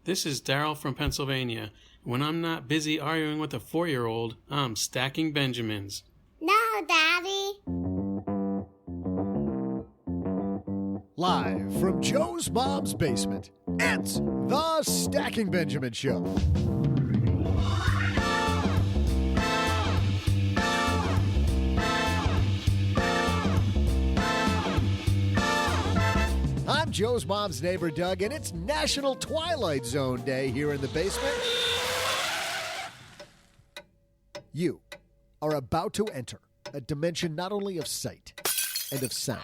This is Daryl from Pennsylvania. When I'm not busy arguing with a 4-year-old, I'm stacking Benjamins. No, Daddy. Live from Joe's mom's basement, it's the Stacking Benjamin Show. I'm Joe's mom's neighbor, Doug, and it's National Twilight Zone Day here in the basement. You are about to enter a dimension not only of sight and of sound,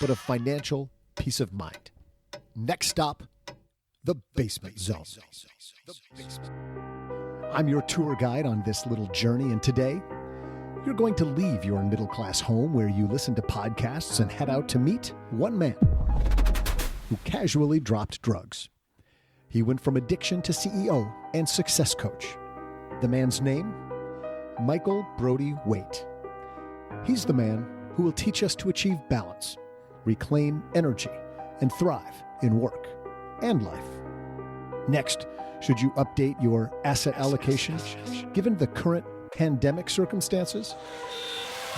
but of financial peace of mind. Next stop, the Basement Zone. I'm your tour guide on this little journey, and today, you're going to leave your middle-class home where you listen to podcasts and head out to meet one man who casually dropped drugs. He went from addiction to CEO and success coach. The man's name? Michael Brody-Waite. He's the man who will teach us to achieve balance, reclaim energy, and thrive in work and life. Next, should you update your asset allocation given the current pandemic circumstances?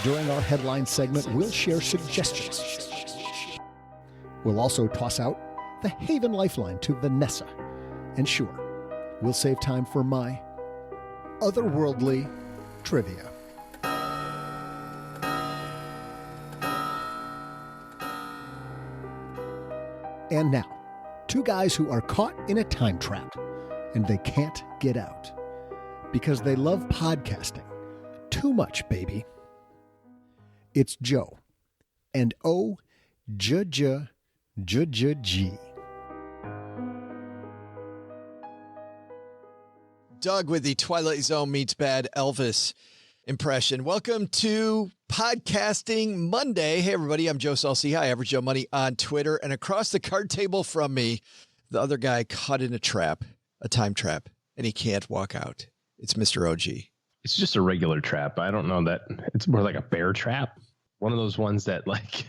During our headline segment, we'll share suggestions. We'll also toss out the Haven Lifeline to Vanessa. And sure, we'll save time for my otherworldly trivia. And now, two guys who are caught in a time trap, and they can't get out because they love podcasting too much, baby. It's Joe and O-J-J-J-G. Doug with the Twilight Zone meets Bad Elvis impression. Welcome to Podcasting Monday. Hey, everybody. I'm Joe Salsi. Hi, Average Joe Money on Twitter. And across the card table from me, the other guy caught in a trap, a time trap, and he can't walk out. It's Mr. OG. It's just a regular trap. I don't know that it's more like a bear trap. One of those ones that like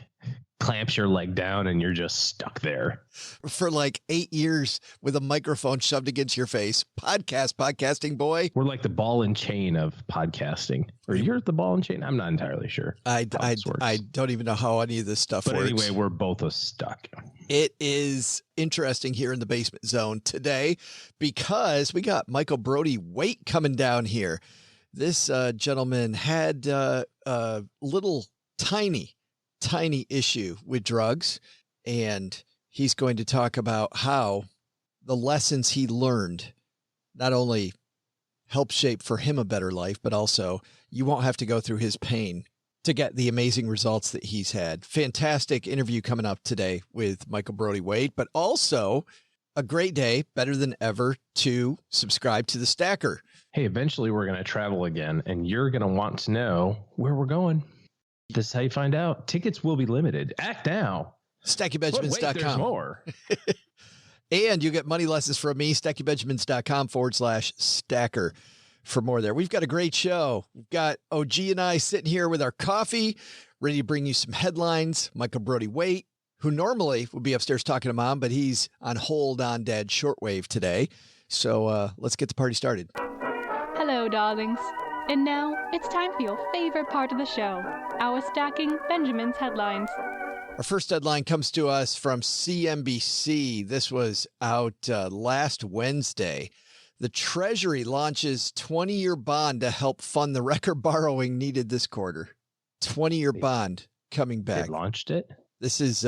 clamps your leg down and you're just stuck there. For like 8 years with a microphone shoved against your face. Podcasting boy. We're like the ball and chain of podcasting. Or you're the ball and chain? I'm not entirely sure. I don't even know how any of this stuff works. But anyway, we're both stuck. It is interesting here in the Basement Zone today because we got Michael Brody-Waite coming down here. This gentleman had a little tiny issue with drugs, and he's going to talk about how the lessons he learned not only help shape for him a better life, but also you won't have to go through his pain to get the amazing results that he's had. Fantastic interview coming up today with Michael Brody-Waite, but also a great day, better than ever, to subscribe to the Stacker. Hey, eventually we're going to travel again, and you're going to want to know where we're going. This is how you find out. Tickets will be limited. Act now. StackyBenjamins.com. There's more. And you get money lessons from me, StackyBenjamins.com/stacker for more there. We've got a great show. We've got OG and I sitting here with our coffee, ready to bring you some headlines. Michael Brody-Waite, who normally would be upstairs talking to Mom, but he's on hold on Dad's shortwave today. So let's get the party started. Hello, darlings. And now, it's time for your favorite part of the show, our Stacking Benjamin's headlines. Our first headline comes to us from CNBC. This was out last Wednesday. The Treasury launches 20-year bond to help fund the record borrowing needed this quarter. 20-year bond coming back. They launched it? This is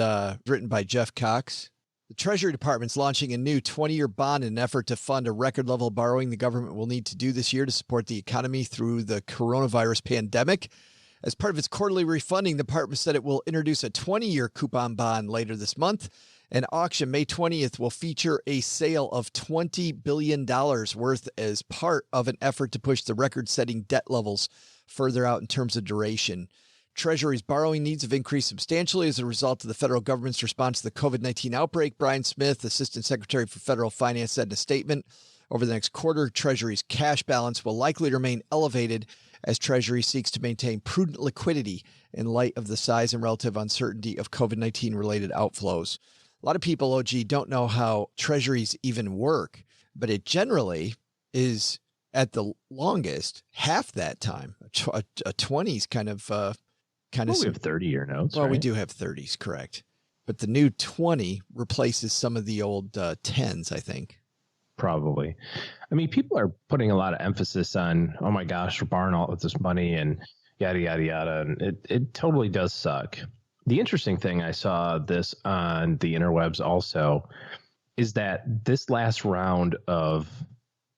written by Jeff Cox. The Treasury Department's launching a new 20-year bond in an effort to fund a record level of borrowing the government will need to do this year to support the economy through the coronavirus pandemic. As part of its quarterly refunding, the department said it will introduce a 20-year coupon bond later this month. An auction May 20th will feature a sale of $20 billion worth as part of an effort to push the record-setting debt levels further out in terms of duration. Treasury's borrowing needs have increased substantially as a result of the federal government's response to the COVID-19 outbreak. Brian Smith, Assistant Secretary for Federal Finance, said in a statement, over the next quarter, Treasury's cash balance will likely remain elevated as Treasury seeks to maintain prudent liquidity in light of the size and relative uncertainty of COVID-19 related outflows. lot of people, OG, don't know how treasuries even work, but it generally is at the longest half that time. A 20's kind of Well, we have 30-year notes. Well, right? we do have 30s, correct. But the new 20 replaces some of the old 10s, I think. Probably. I mean, people are putting a lot of emphasis on, oh my gosh, we're borrowing all of this money and yada, yada, yada. And it totally does suck. The interesting thing, I saw this on the interwebs also, is that this last round of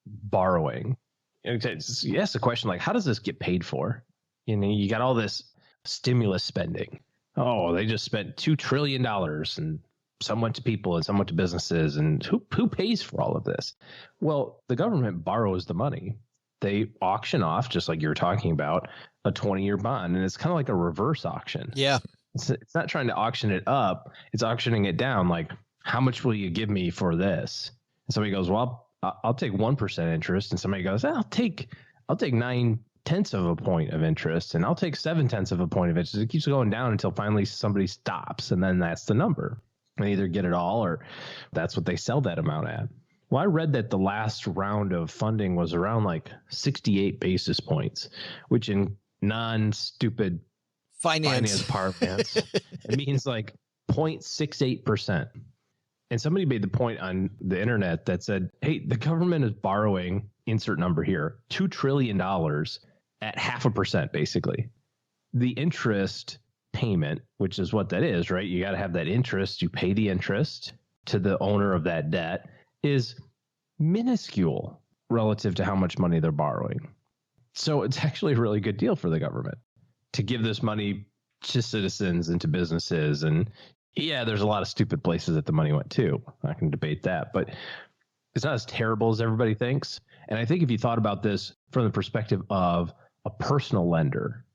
borrowing, you ask the question, like, how does this get paid for? You know, you got all this stimulus spending. Oh, they just spent $2 trillion and some went to people and some went to businesses. And who pays for all of this? Well, the government borrows the money. They auction off, just like you were talking about, a 20-year bond. And it's kind of like a reverse auction. Yeah. It's not trying to auction it up. It's auctioning it down. Like, how much will you give me for this? And somebody goes, well, I'll take 1% interest. And somebody goes, I'll take 9/10 of a point of interest, and I'll take 7/10 of a point of interest. It keeps going down until finally somebody stops, and then that's the number. They either get it all, or that's what they sell that amount at. Well, I read that the last round of funding was around like 68 basis points, which in non-stupid finance parlance, it means like 0.68%. And somebody made the point on the internet that said, hey, the government is borrowing, insert number here, $2 trillion at 0.5%, basically. The interest payment, which is what that is, right? You got to have that interest. You pay the interest to the owner of that debt, is minuscule relative to how much money they're borrowing. So it's actually a really good deal for the government to give this money to citizens and to businesses. And yeah, there's a lot of stupid places that the money went to. I can debate that, but it's not as terrible as everybody thinks. And I think if you thought about this from the perspective of a personal lender,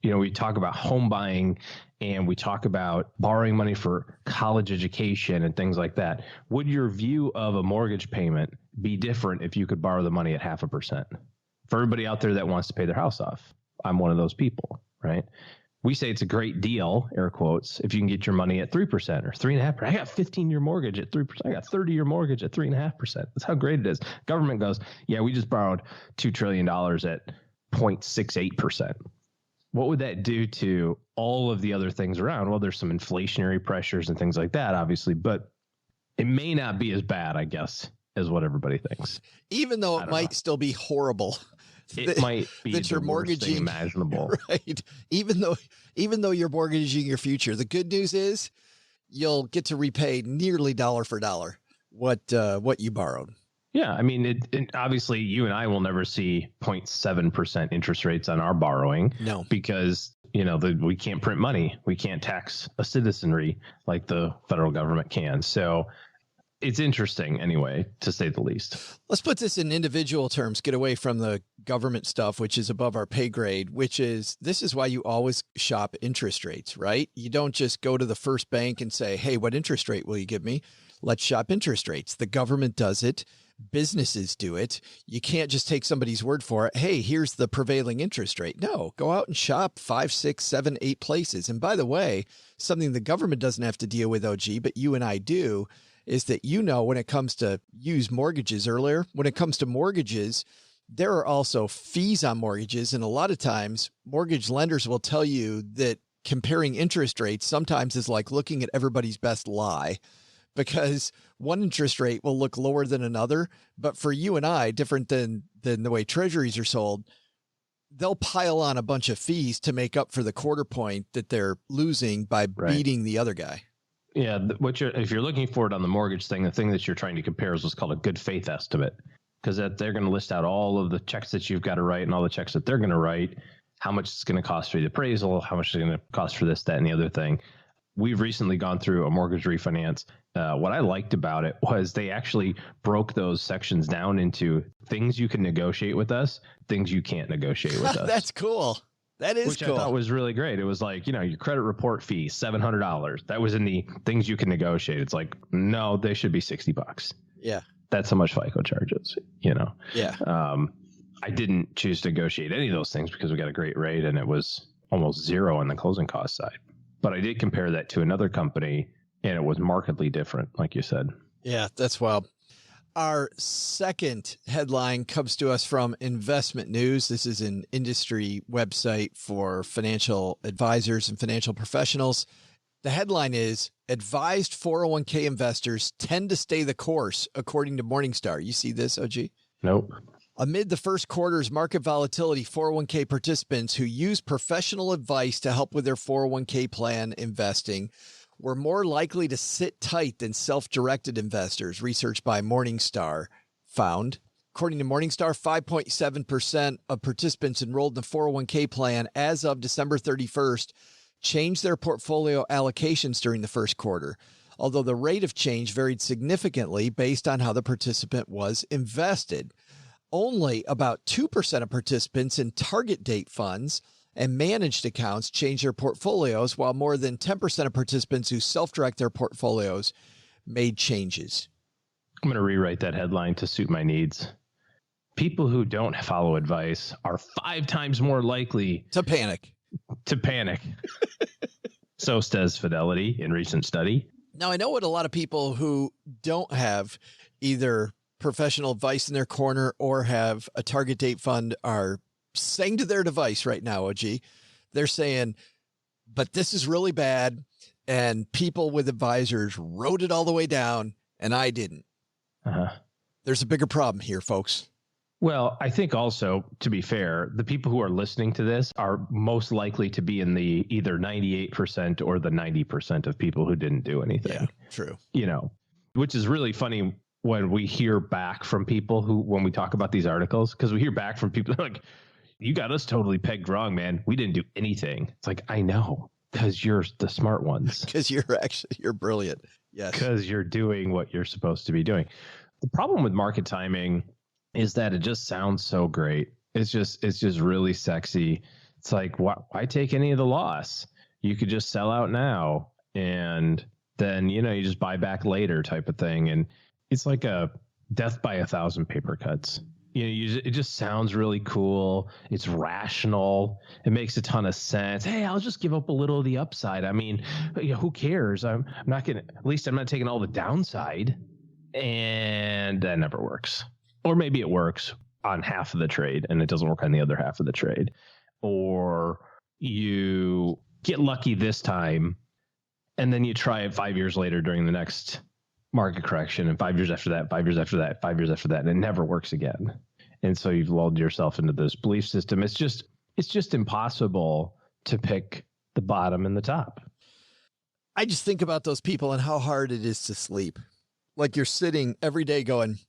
you know, we talk about home buying and we talk about borrowing money for college education and things like that. Would your view of a mortgage payment be different if you could borrow the money at 0.5%? For everybody out there that wants to pay their house off, I'm one of those people, right? We say it's a great deal, air quotes, if you can get your money at 3% or 3.5%. I got 15-year mortgage at 3%. I got 30-year mortgage at 3.5%. That's how great it is. Government goes, yeah, we just borrowed $2 trillion at 0.68%. What would that do to all of the other things around? Well, there's some inflationary pressures and things like that, obviously, but it may not be as bad, I guess, as what everybody thinks. Even though it might still be horrible. It might be that you're mortgaging imaginable, right? Even though you're mortgaging your future, the good news is you'll get to repay nearly dollar for dollar what you borrowed. Yeah, I mean, it obviously you and I will never see 0.7% interest rates on our borrowing. No, because we can't print money, we can't tax a citizenry like the federal government can. So it's interesting anyway, to say the least. Let's put this in individual terms, get away from the government stuff, which is above our pay grade, this is why you always shop interest rates, right? You don't just go to the first bank and say, hey, what interest rate will you give me? Let's shop interest rates. The government does it. Businesses do it. You can't just take somebody's word for it. Hey, here's the prevailing interest rate. No, go out and shop 5, 6, 7, 8 places. And by the way, something the government doesn't have to deal with, OG, but you and I do, is that, when it comes to use mortgages earlier, when it comes to mortgages, there are also fees on mortgages. And a lot of times mortgage lenders will tell you that comparing interest rates sometimes is like looking at everybody's best lie, because one interest rate will look lower than another. But for you and I, different than the way treasuries are sold, they'll pile on a bunch of fees to make up for the quarter point that they're losing by beating the other guy. Yeah, if you're looking for it on the mortgage thing, the thing that you're trying to compare is what's called a good faith estimate, because they're going to list out all of the checks that you've got to write and all the checks that they're going to write, how much it's going to cost for the appraisal, how much it's going to cost for this, that, and the other thing. We've recently gone through a mortgage refinance. What I liked about it was they actually broke those sections down into things you can negotiate with us, things you can't negotiate with us. That's cool. That is Which cool. I thought was really great. It was like, your credit report fee, $700. That was in the things you can negotiate. It's like, no, they should be $60. Yeah. That's how much FICO charges, Yeah. I didn't choose to negotiate any of those things because we got a great rate and it was almost zero on the closing cost side. But I did compare that to another company And it was markedly different, like you said. Yeah, that's wild. Our second headline comes to us from Investment News. This is an industry website for financial advisors and financial professionals. The headline is, advised 401k investors tend to stay the course, according to Morningstar. You see this, OG? Nope. Amid the first quarter's market volatility, 401k participants who use professional advice to help with their 401k plan investing were more likely to sit tight than self-directed investors, research by Morningstar found. According to Morningstar, 5.7% of participants enrolled in the 401k plan as of December 31st changed their portfolio allocations during the first quarter, although the rate of change varied significantly based on how the participant was invested. Only about 2% of participants in target date funds and managed accounts change their portfolios, while more than 10% of participants who self-direct their portfolios made changes. I'm going to rewrite that headline to suit my needs. People who don't follow advice are 5 times more likely to panic. So says Fidelity in recent study. Now, I know what a lot of people who don't have either professional advice in their corner or have a target date fund are saying to their device right now, OG. They're saying, but this is really bad, and people with advisors wrote it all the way down, and I didn't. There's a bigger problem here, folks. Well, I think also, to be fair, the people who are listening to this are most likely to be in the either 98% or the 90% of people who didn't do anything. Yeah, true. You know, which is really funny when we hear back from people who, when we talk about these articles, because we hear back from people like, you got us totally pegged wrong, man. We didn't do anything. It's like, I know, because you're the smart ones. Because you're brilliant. Yes. Because you're doing what you're supposed to be doing. The problem with market timing is that it just sounds so great. It's just really sexy. It's like, why take any of the loss? You could just sell out now and then, you just buy back later type of thing. And it's like a death by 1,000 paper cuts. It just sounds really cool. It's rational. It makes a ton of sense. Hey, I'll just give up a little of the upside. I mean, who cares? I'm not taking all the downside. And that never works. Or maybe it works on half of the trade and it doesn't work on the other half of the trade. Or you get lucky this time and then you try it 5 years later during the next market correction, and 5 years after that, 5 years after that, 5 years after that, and it never works again. And so you've lulled yourself into this belief system. It's just impossible to pick the bottom and the top. I just think about those people and how hard it is to sleep. Like you're sitting every day going,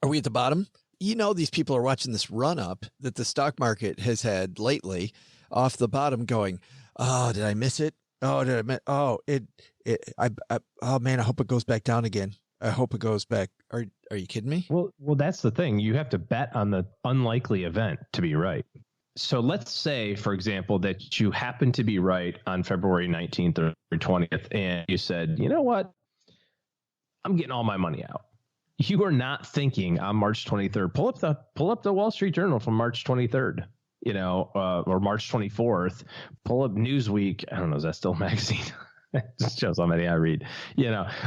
are we at the bottom? These people are watching this run up that the stock market has had lately off the bottom going, oh, did I miss it? Oh, did I miss? Oh, oh man, I hope it goes back down again. I hope it goes back. Are you kidding me? Well, that's the thing. You have to bet on the unlikely event to be right. So let's say, for example, that you happen to be right on February 19th or 20th, and you said, you know what? I'm getting all my money out. You are not thinking on March 23rd. Pull up the Wall Street Journal from March 23rd, or March 24th. Pull up Newsweek. I don't know. Is that still a magazine? It just shows how many I read.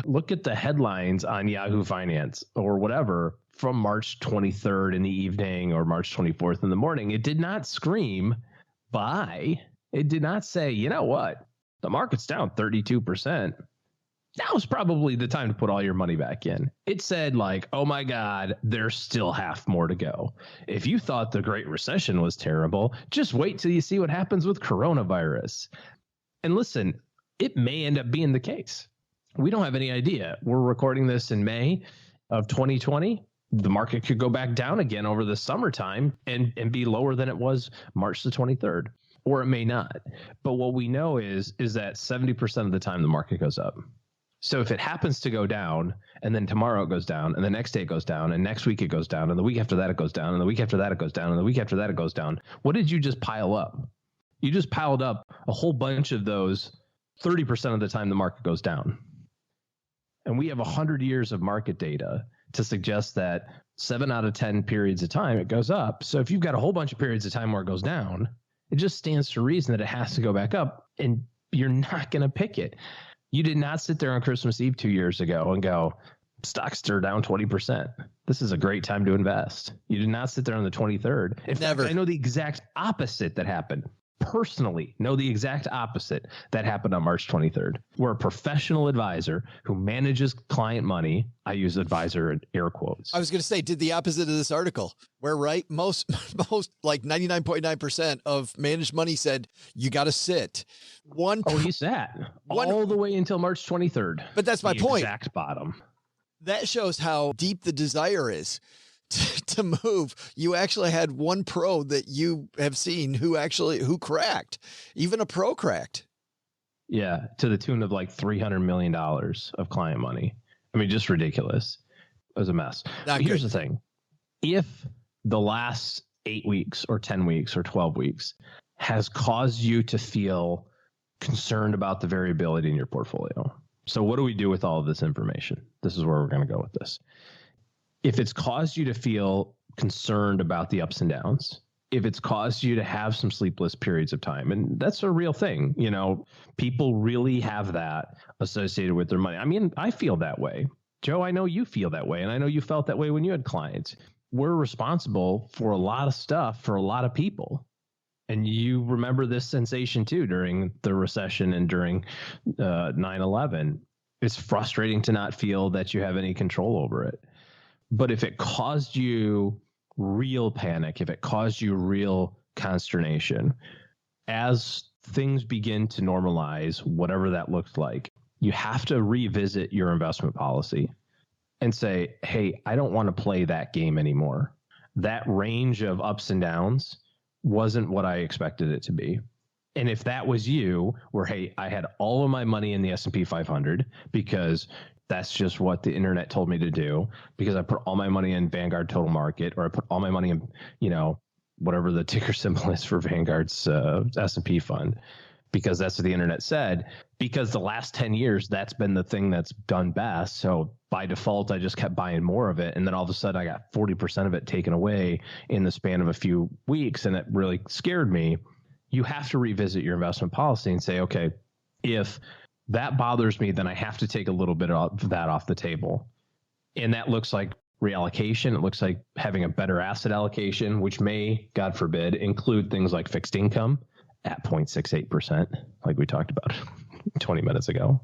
Look at the headlines on Yahoo Finance or whatever from March 23rd in the evening or March 24th in the morning. It did not scream buy. It did not say, you know what? The market's down 32%. That was probably the time to put all your money back in. It said like, oh my God, there's still half more to go. If you thought the Great Recession was terrible, just wait till you see what happens with coronavirus. And listen, it may end up being the case. We don't have any idea. We're recording this in May of 2020. The market could go back down again over the summertime and be lower than it was March the 23rd, or it may not. But what we know is that 70% of the time the market goes up. So if it happens to go down and then tomorrow it goes down and the next day it goes down and next week it goes down and the week after that it goes down and the week after that it goes down and the week after that it goes down, what did you just pile up? You just piled up a whole bunch of those 30% of the time the market goes down. And we have 100 years of market data to suggest that 7 out of 10 periods of time it goes up. So if you've got a whole bunch of periods of time where it goes down, it just stands to reason that it has to go back up, and you're not going to pick it. You did not sit there on Christmas Eve 2 years ago and go, stocks are down 20%. This is a great time to invest. You did not sit there on the 23rd. In fact, I know the exact opposite that happened. Personally, know the exact opposite that happened on March 23rd. We're a professional advisor who manages client money. I use advisor in air quotes. I was going to say, did the opposite of this article. We're right. Most like 99.9% of managed money said, you got to sit. He sat all the way until March 23rd. But that's my point. Exact bottom. That shows how deep the desire is to move. You actually had one pro that you have seen who cracked. Even a pro cracked. Yeah, to the tune of like $300 million of client money. I mean, just ridiculous. It was a mess. Here's the thing. If the last 8 weeks or 10 weeks or 12 weeks has caused you to feel concerned about the variability in your portfolio. So what do we do with all of this information? This is where we're going to go with this. If it's caused you to feel concerned about the ups and downs, if it's caused you to have some sleepless periods of time, and that's a real thing, people really have that associated with their money. I mean, I feel that way. Joe, I know you feel that way, and I know you felt that way when you had clients. We're responsible for a lot of stuff for a lot of people. And you remember this sensation too during the recession and during 9/11. It's frustrating to not feel that you have any control over it. But if it caused you real panic, if it caused you real consternation, as things begin to normalize, whatever that looks like, you have to revisit your investment policy and say, hey, I don't want to play that game anymore. That range of ups and downs wasn't what I expected it to be. And if that was you, where, hey, I had all of my money in the S&P 500 because that's just what the internet told me to do, because I put all my money in Vanguard Total Market, or I put all my money in, whatever the ticker symbol is for Vanguard's S&P fund, because that's what the internet said, because the last 10 years, that's been the thing that's done best. So by default, I just kept buying more of it. And then all of a sudden I got 40% of it taken away in the span of a few weeks. And it really scared me. You have to revisit your investment policy and say, okay, if that bothers me, then I have to take a little bit of that off the table. And that looks like reallocation. It looks like having a better asset allocation, which may, God forbid, include things like fixed income at 0.68%, like we talked about 20 minutes ago.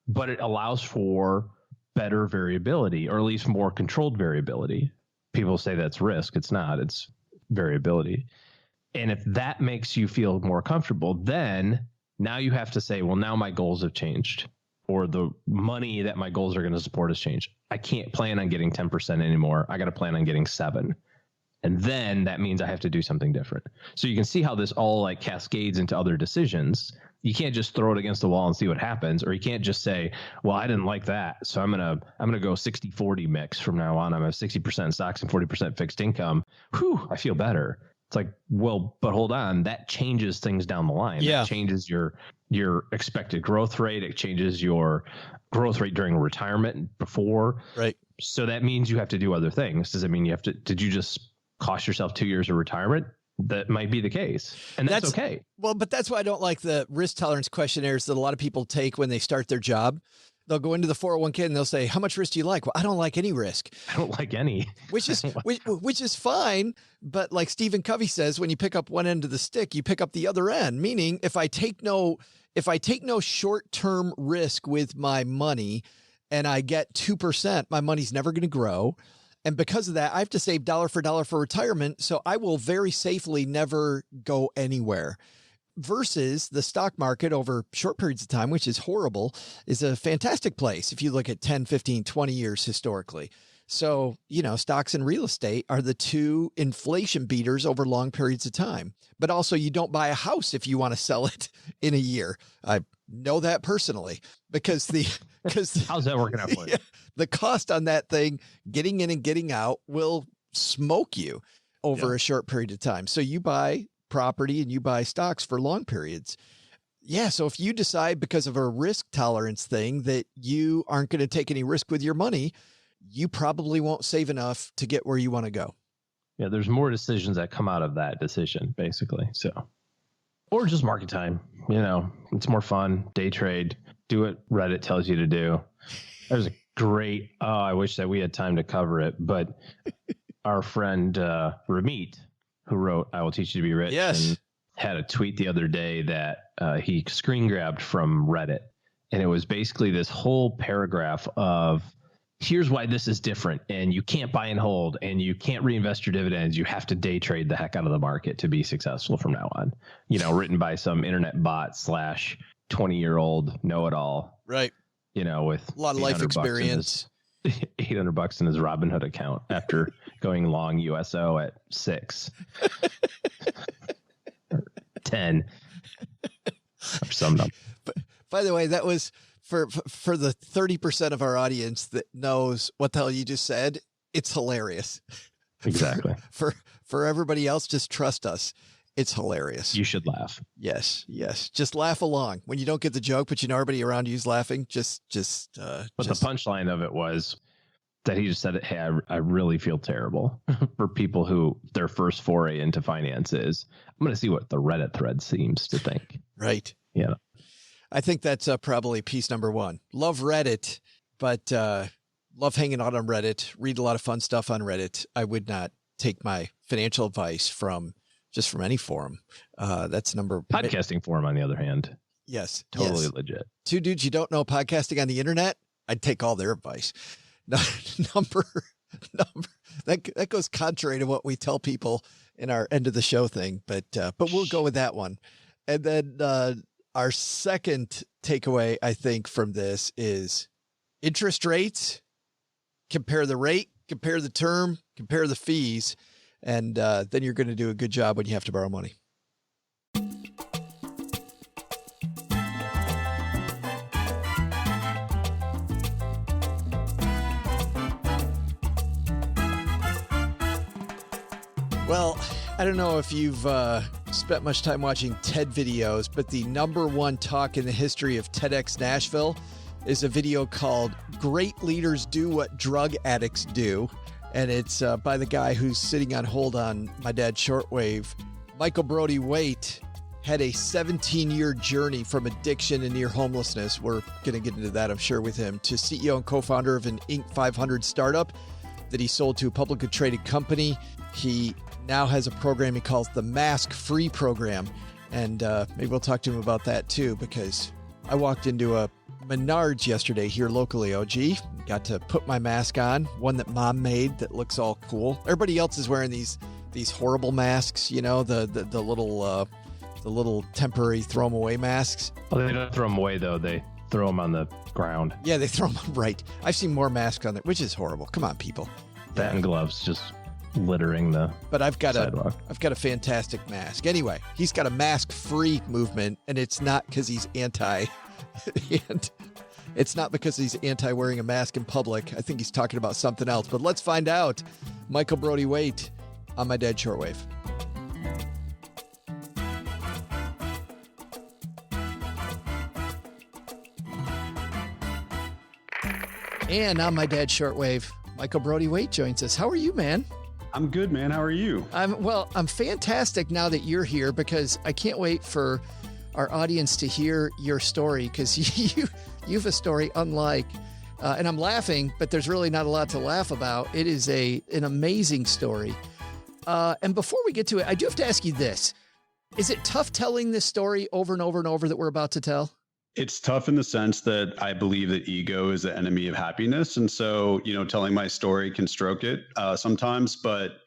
But it allows for better variability, or at least more controlled variability. People say that's risk. It's not. It's variability. And if that makes you feel more comfortable, then now you have to say, well, now my goals have changed, or the money that my goals are going to support has changed. I can't plan on getting 10% anymore. I got to plan on getting 7%. And then that means I have to do something different. So you can see how this all like cascades into other decisions. You can't just throw it against the wall and see what happens, or you can't just say, well, I didn't like that, so I'm going to go 60-40 mix from now on. I'm at 60% stocks and 40% fixed income. Whew, I feel better. It's like, well, but hold on, that changes things down the line. Yeah. That changes your expected growth rate. It changes your growth rate during retirement before. Right. So that means you have to do other things. Does it mean did you just cost yourself 2 years of retirement? That might be the case. And that's okay. Well, but that's why I don't like the risk tolerance questionnaires that a lot of people take when they start their job. They'll go into the 401k and they'll say, how much risk do you like? Well, I don't like any risk. I don't like any. Which is fine. But like Stephen Covey says, when you pick up one end of the stick, you pick up the other end. Meaning if I take no short-term risk with my money and I get 2%, my money's never going to grow. And because of that, I have to save dollar for dollar for retirement. So I will very safely never go anywhere. Versus the stock market over short periods of time, which is horrible, is a fantastic place if you look at 10, 15, 20 years historically. So, stocks and real estate are the two inflation beaters over long periods of time. But also you don't buy a house if you want to sell it in a year. I know that personally because how's that working out for you? The cost on that thing, getting in and getting out, will smoke you over a short period of time. So you buy property and you buy stocks for long periods. Yeah. So if you decide because of a risk tolerance thing that you aren't going to take any risk with your money, you probably won't save enough to get where you want to go. Yeah. There's more decisions that come out of that decision, basically. So, or just market time, it's more fun, day trade, Do what Reddit tells you to do. There's a great, I wish that we had time to cover it, but our friend Ramit, who wrote I Will Teach You to Be Rich, and had a tweet the other day that he screen grabbed from Reddit. And it was basically this whole paragraph of, here's why this is different, and you can't buy and hold, and you can't reinvest your dividends. You have to day trade the heck out of the market to be successful from now on. Written by some internet bot / 20-year-old know-it-all. Right. With a lot of life experience. $800 in his Robinhood account after going long USO at 6 or 10 or some number. But by the way, that was for the 30% of our audience that knows what the hell you just said. It's hilarious. Exactly. For everybody else, just trust us. It's hilarious. You should laugh. Yes. Just laugh along when you don't get the joke, but everybody around you's laughing. But the punchline of it was that he just said, hey, I really feel terrible for people who their first foray into finance is, I'm going to see what the Reddit thread seems to think. Right. Yeah. I think that's probably piece number one. Love Reddit, but love hanging out on Reddit, read a lot of fun stuff on Reddit. I would not take my financial advice from any forum. That's podcasting forum, on the other hand. Yes. Totally legit. Two dudes you don't know podcasting on the internet. I'd take all their advice. Number that goes contrary to what we tell people in our end of the show thing, but we'll go with that one. And then our second takeaway, I think, from this is interest rates. Compare the rate, compare the term, compare the fees. And then you're going to do a good job when you have to borrow money. Well, I don't know if you've spent much time watching TED videos, but the number one talk in the history of TEDx Nashville is a video called Great Leaders Do What Drug Addicts Do. And it's by the guy who's sitting on hold on My Dad's Shortwave. Michael Brody-Waite had a 17-year journey from addiction and near homelessness. We're going to get into that, I'm sure, with him, to CEO and co-founder of an Inc. 500 startup that he sold to a publicly traded company. He now has a program he calls the Mask Free Program. And maybe we'll talk to him about that, too, because I walked into a Menards yesterday here locally, OG. Got to put my mask on, one that Mom made that looks all cool. Everybody else is wearing these horrible masks, the little temporary throw them away masks. Well, they don't throw them away though. They throw them on the ground. Yeah, they throw them right. I've seen more masks on there, which is horrible. Come on, people. That and gloves just littering the But I've got sidewalk. I've got a fantastic mask. Anyway, he's got a mask-free movement, and it's not because he's anti. And it's not because he's anti-wearing a mask in public. I think he's talking about something else. But let's find out. Michael Brody-Waite on My Dad's Shortwave. And on My Dad's Shortwave, Michael Brody-Waite joins us. How are you, man? I'm good, man. How are you? I'm fantastic now that you're here, because I can't wait for our audience to hear your story, because you have a story unlike, and I'm laughing, but there's really not a lot to laugh about. It is an amazing story. And before we get to it, I do have to ask you this. Is it tough telling this story over and over and over that we're about to tell? It's tough in the sense that I believe that ego is the enemy of happiness. And so, telling my story can stroke it sometimes, but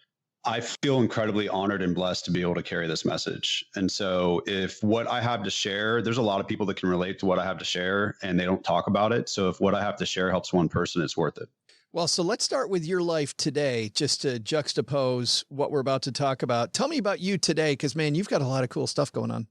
I feel incredibly honored and blessed to be able to carry this message. And so if what I have to share, there's a lot of people that can relate to what I have to share and they don't talk about it. So if what I have to share helps one person, it's worth it. Well, so let's start with your life today, just to juxtapose what we're about to talk about. Tell me about you today, because, man, you've got a lot of cool stuff going on.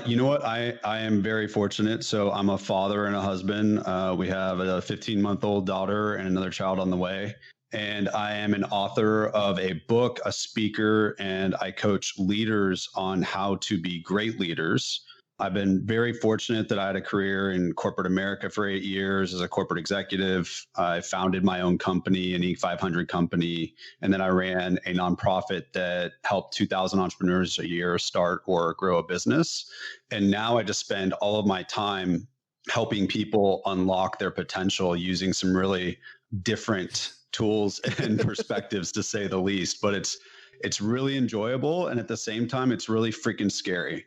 You know what? I am very fortunate. So I'm a father and a husband. We have a 15-month-old daughter and another child on the way. And I am an author of a book, a speaker, and I coach leaders on how to be great leaders. I've been very fortunate that I had a career in corporate America for 8 years as a corporate executive. I founded my own company, an Inc. 500 company, and then I ran a nonprofit that helped 2,000 entrepreneurs a year start or grow a business. And now I just spend all of my time helping people unlock their potential using some really different tools and perspectives, to say the least. But it's really enjoyable, and at the same time, it's really freaking scary.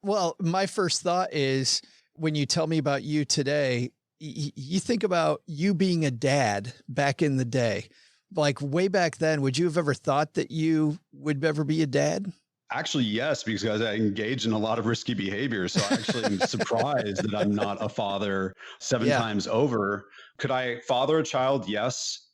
Well, my first thought is when you tell me about you today, you think about you being a dad back in the day, like way back then. Would you have ever thought that you would ever be a dad? Actually, yes, because I engage in a lot of risky behavior. So I actually am surprised that I'm not a father 7 times over. Could I father a child? Yes.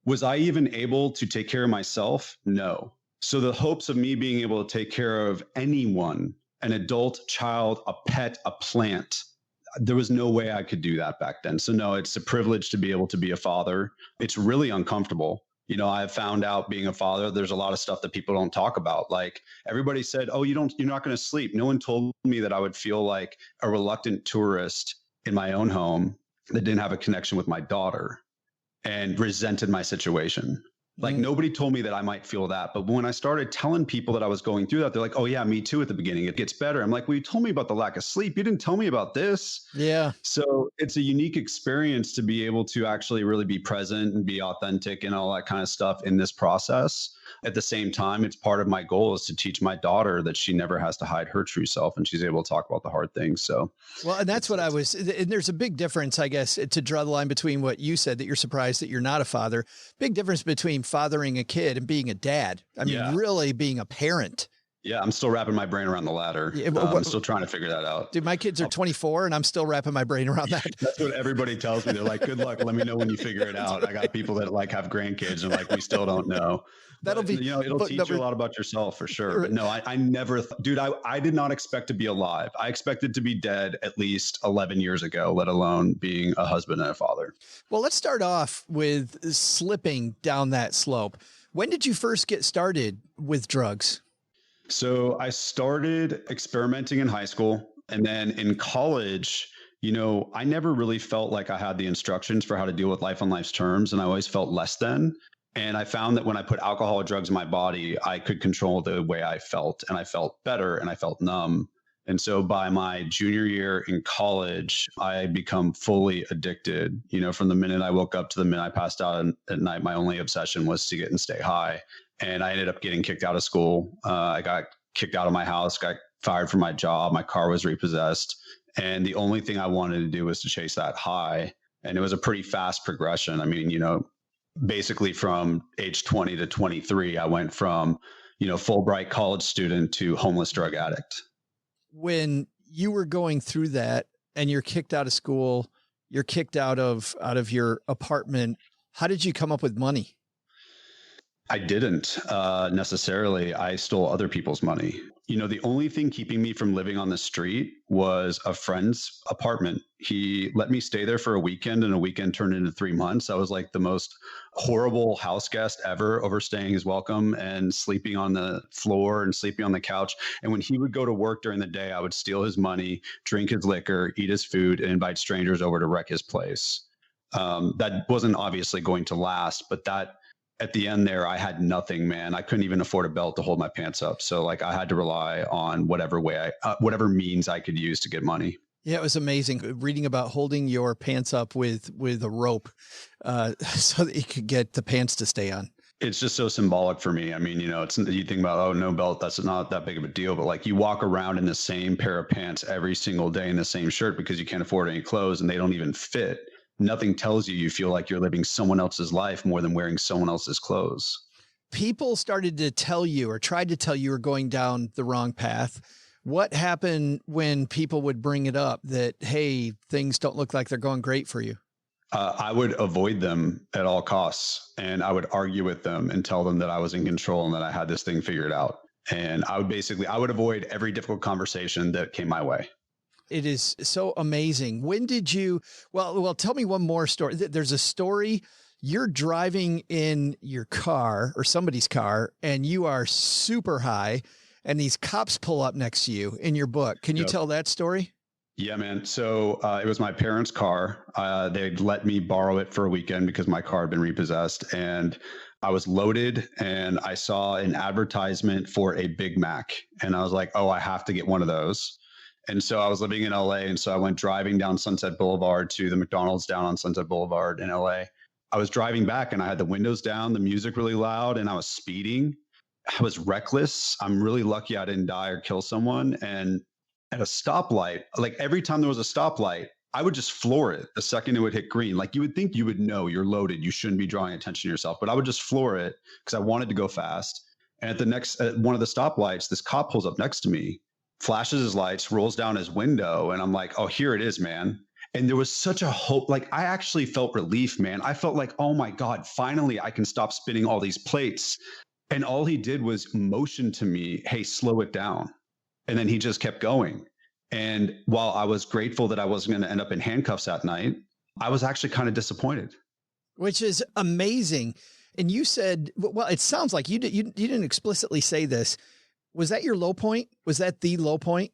Was I even able to take care of myself? No. So the hopes of me being able to take care of anyone, an adult, child, a pet, a plant, there was no way I could do that back then. So no, it's a privilege to be able to be a father. It's really uncomfortable. You know, I've found out being a father, there's a lot of stuff that people don't talk about. Like everybody said, oh, you're not going to sleep. No one told me that I would feel like a reluctant tourist in my own home that didn't have a connection with my daughter and resented my situation. Like nobody told me that I might feel that. But when I started telling people that I was going through that, they're like, oh yeah, me too at the beginning. It gets better. I'm like, well, you told me about the lack of sleep. You didn't tell me about this. Yeah. So it's a unique experience to be able to actually really be present and be authentic and all that kind of stuff in this process. At the same time, it's part of my goal is to teach my daughter that she never has to hide her true self and she's able to talk about the hard things. So, well, and that's what I was, and there's a big difference, I guess, to draw the line between what you said, that you're surprised that you're not a father, big difference between fathering a kid and being a dad. I mean, really being a parent. Yeah, I'm still wrapping my brain around the ladder. I'm still trying to figure that out. Dude, my kids are 24 and I'm still wrapping my brain around that. That's what everybody tells me. They're like, good luck. Let me know when you figure it out. I got people that like have grandkids and like, we still don't know. That'll be, it'll teach you a lot about yourself for sure. But no, I never, dude, I did not expect to be alive. I expected to be dead at least 11 years ago, let alone being a husband and a father. Well, let's start off with slipping down that slope. When did you first get started with drugs? So I started experimenting in high school, and then in college, I never really felt like I had the instructions for how to deal with life on life's terms. And I always felt less than. And I found that when I put alcohol or drugs in my body, I could control the way I felt, and I felt better and I felt numb. And so by my junior year in college, I become fully addicted. From the minute I woke up to the minute I passed out at night, my only obsession was to get and stay high. And I ended up getting kicked out of school. I got kicked out of my house, got fired from my job. My car was repossessed. And the only thing I wanted to do was to chase that high. And it was a pretty fast progression. I mean, basically from age 20 to 23, I went from, Fulbright college student to homeless drug addict. When you were going through that and you're kicked out of school, you're kicked out of your apartment, how did you come up with money? I didn't necessarily. I stole other people's money. The only thing keeping me from living on the street was a friend's apartment. He let me stay there for a weekend, and a weekend turned into 3 months. I was like the most horrible house guest ever, overstaying his welcome and sleeping on the floor and sleeping on the couch. And when he would go to work during the day, I would steal his money, drink his liquor, eat his food, and invite strangers over to wreck his place. That wasn't obviously going to last, but at the end there, I had nothing, man. I couldn't even afford a belt to hold my pants up. So like I had to rely on whatever means I could use to get money. Yeah, it was amazing reading about holding your pants up with a rope so that you could get the pants to stay on. It's just so symbolic for me. I mean, you think about, oh, no belt, that's not that big of a deal. But like you walk around in the same pair of pants every single day in the same shirt because you can't afford any clothes and they don't even fit. Nothing tells you feel like you're living someone else's life more than wearing someone else's clothes. People started to tell you or tried to tell you were going down the wrong path. What happened when people would bring it up that, hey, things don't look like they're going great for you? I would avoid them at all costs, and I would argue with them and tell them that I was in control and that I had this thing figured out. And I would avoid every difficult conversation that came my way. It is so amazing. When did you, well, tell me one more story. There's a story. You're driving in your car or somebody's car and you are super high and these cops pull up next to you in your book. Can you tell that story? Yeah, man. So it was my parents' car. They'd let me borrow it for a weekend because my car had been repossessed. And I was loaded and I saw an advertisement for a Big Mac. And I was like, oh, I have to get one of those. And so I was living in LA. And so I went driving down Sunset Boulevard to the McDonald's down on Sunset Boulevard in LA. I was driving back and I had the windows down, the music really loud, and I was speeding. I was reckless. I'm really lucky I didn't die or kill someone. And at a stoplight, like every time there was a stoplight, I would just floor it the second it would hit green. Like you would think you would know you're loaded. You shouldn't be drawing attention to yourself, but I would just floor it because I wanted to go fast. And at one of the stoplights, this cop pulls up next to me, flashes his lights, rolls down his window. And I'm like, oh, here it is, man. And there was such a hope. Like I actually felt relief, man. I felt like, oh my God, finally I can stop spinning all these plates. And all he did was motion to me, hey, slow it down. And then he just kept going. And while I was grateful that I wasn't going to end up in handcuffs that night, I was actually kind of disappointed. Which is amazing. And you said, well, it sounds like you didn't explicitly say this. Was that your low point? Was that the low point?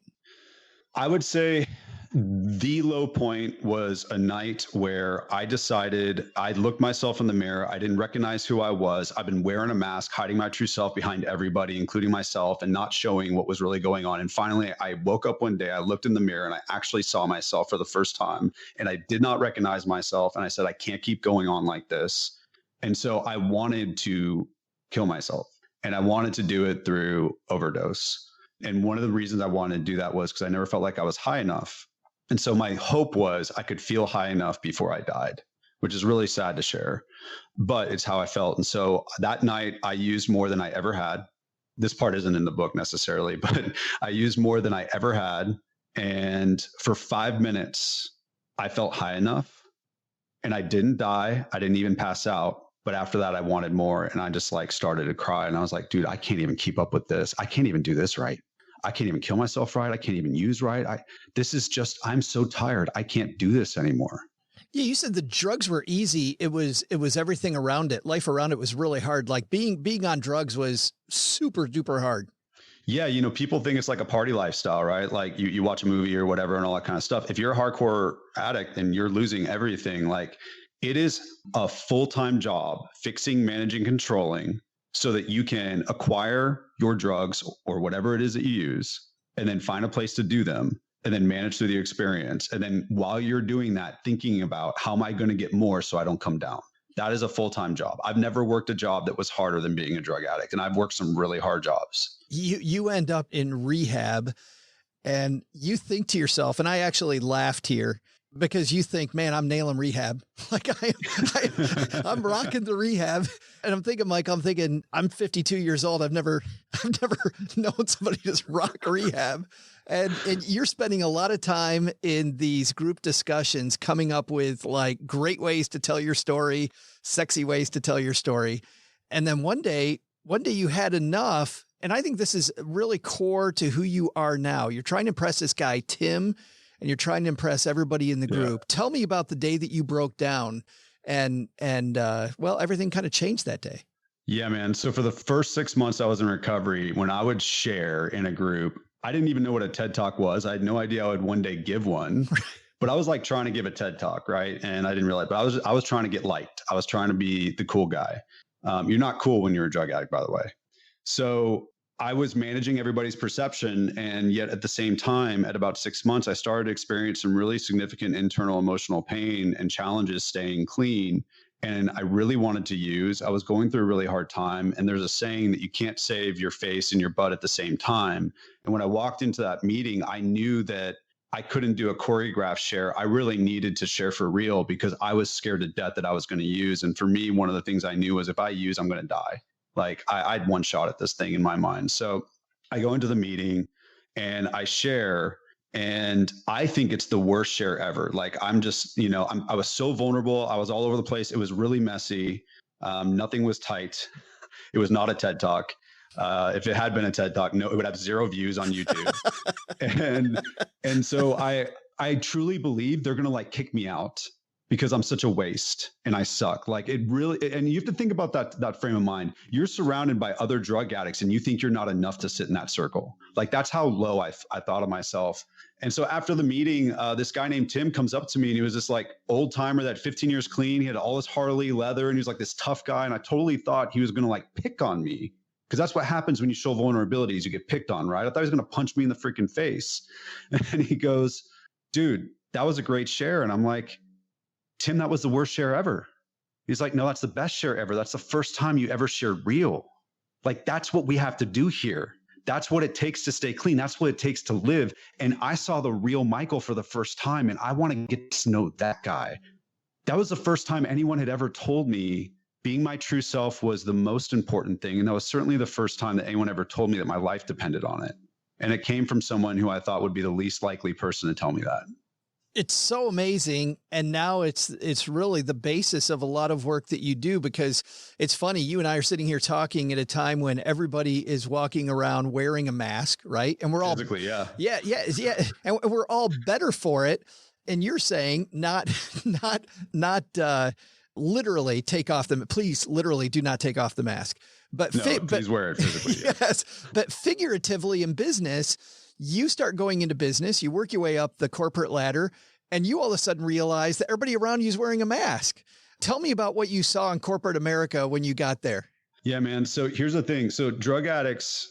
I would say the low point was a night where I decided I looked myself in the mirror. I didn't recognize who I was. I've been wearing a mask, hiding my true self behind everybody, including myself, and not showing what was really going on. And finally, I woke up one day, I looked in the mirror and I actually saw myself for the first time. And I did not recognize myself. And I said, I can't keep going on like this. And so I wanted to kill myself. And I wanted to do it through overdose. And one of the reasons I wanted to do that was because I never felt like I was high enough. And so my hope was I could feel high enough before I died, which is really sad to share, but it's how I felt. And so that night I used more than I ever had. This part isn't in the book necessarily, but I used more than I ever had. And for 5 minutes, I felt high enough and I didn't die. I didn't even pass out. But after that, I wanted more. And I just like started to cry. And I was like, dude, I can't even keep up with this. I can't even do this right. I can't even kill myself right. I can't even use right. I'm so tired. I can't do this anymore. Yeah, you said the drugs were easy. It was everything around it. Life around it was really hard. Like being on drugs was super duper hard. Yeah, people think it's like a party lifestyle, right? Like you watch a movie or whatever and all that kind of stuff. If you're a hardcore addict and you're losing everything, like it is a full-time job fixing, managing, controlling so that you can acquire your drugs or whatever it is that you use and then find a place to do them and then manage through the experience. And then while you're doing that, thinking about how am I going to get more so I don't come down? That is a full-time job. I've never worked a job that was harder than being a drug addict. And I've worked some really hard jobs. You end up in rehab and you think to yourself, and I actually laughed here, because you think, man, I'm nailing rehab. Like I'm rocking the rehab. And I'm thinking, I'm 52 years old. I've never known somebody just rock rehab. And you're spending a lot of time in these group discussions, coming up with like great ways to tell your story, sexy ways to tell your story. And then one day you had enough. And I think this is really core to who you are now. You're trying to impress this guy, Tim, and you're trying to impress everybody in the group. Yeah. Tell me about the day that you broke down and everything kind of changed that day. Yeah, man. So for the first 6 months I was in recovery, when I would share in a group, I didn't even know what a TED Talk was. I had no idea I would one day give one, but I was like trying to give a TED Talk, right? And I didn't realize, but I was trying to get liked. I was trying to be the cool guy. You're not cool when you're a drug addict, by the way. So I was managing everybody's perception. And yet at the same time, at about 6 months, I started to experience some really significant internal emotional pain and challenges staying clean. And I really wanted to use. I was going through a really hard time. And there's a saying that you can't save your face and your butt at the same time. And when I walked into that meeting, I knew that I couldn't do a choreographed share. I really needed to share for real because I was scared to death that I was going to use. And for me, one of the things I knew was if I use, I'm going to die. Like I had one shot at this thing in my mind. So I go into the meeting and I share, and I think it's the worst share ever. Like I'm just, I was so vulnerable. I was all over the place. It was really messy. Nothing was tight. It was not a TED Talk. If it had been a TED Talk, no, it would have 0 views on YouTube. and so I truly believe they're going to like kick me out because I'm such a waste and I suck. Like it really, and you have to think about that frame of mind. You're surrounded by other drug addicts and you think you're not enough to sit in that circle. Like that's how low I thought of myself. And so after the meeting, this guy named Tim comes up to me and he was this like old timer that 15 years clean. He had all his Harley leather and he was like this tough guy. And I totally thought he was going to like pick on me Because that's what happens when you show vulnerabilities. You get picked on, right? I thought he was going to punch me in the freaking face. And he goes, dude, that was a great share. And I'm like, Tim, that was the worst share ever. He's like, no, that's the best share ever. That's the first time you ever shared real. Like, that's what we have to do here. That's what it takes to stay clean. That's what it takes to live. And I saw the real Michael for the first time, and I want to get to know that guy. That was the first time anyone had ever told me being my true self was the most important thing. And that was certainly the first time that anyone ever told me that my life depended on it. And it came from someone who I thought would be the least likely person to tell me that. It's so amazing. And now it's really the basis of a lot of work that you do, because it's funny. You and I are sitting here talking at a time when everybody is walking around wearing a mask, right? And we're all physically, yeah. And we're all better for it. And you're saying not literally take off the, please literally do not take off the mask, but please wear it physically. Yeah. Yes. But figuratively in business, you start going into business, you work your way up the corporate ladder, and you all of a sudden realize that everybody around you is wearing a mask. Tell me about what you saw in corporate America when you got there. Yeah, man. So here's the thing. So drug addicts,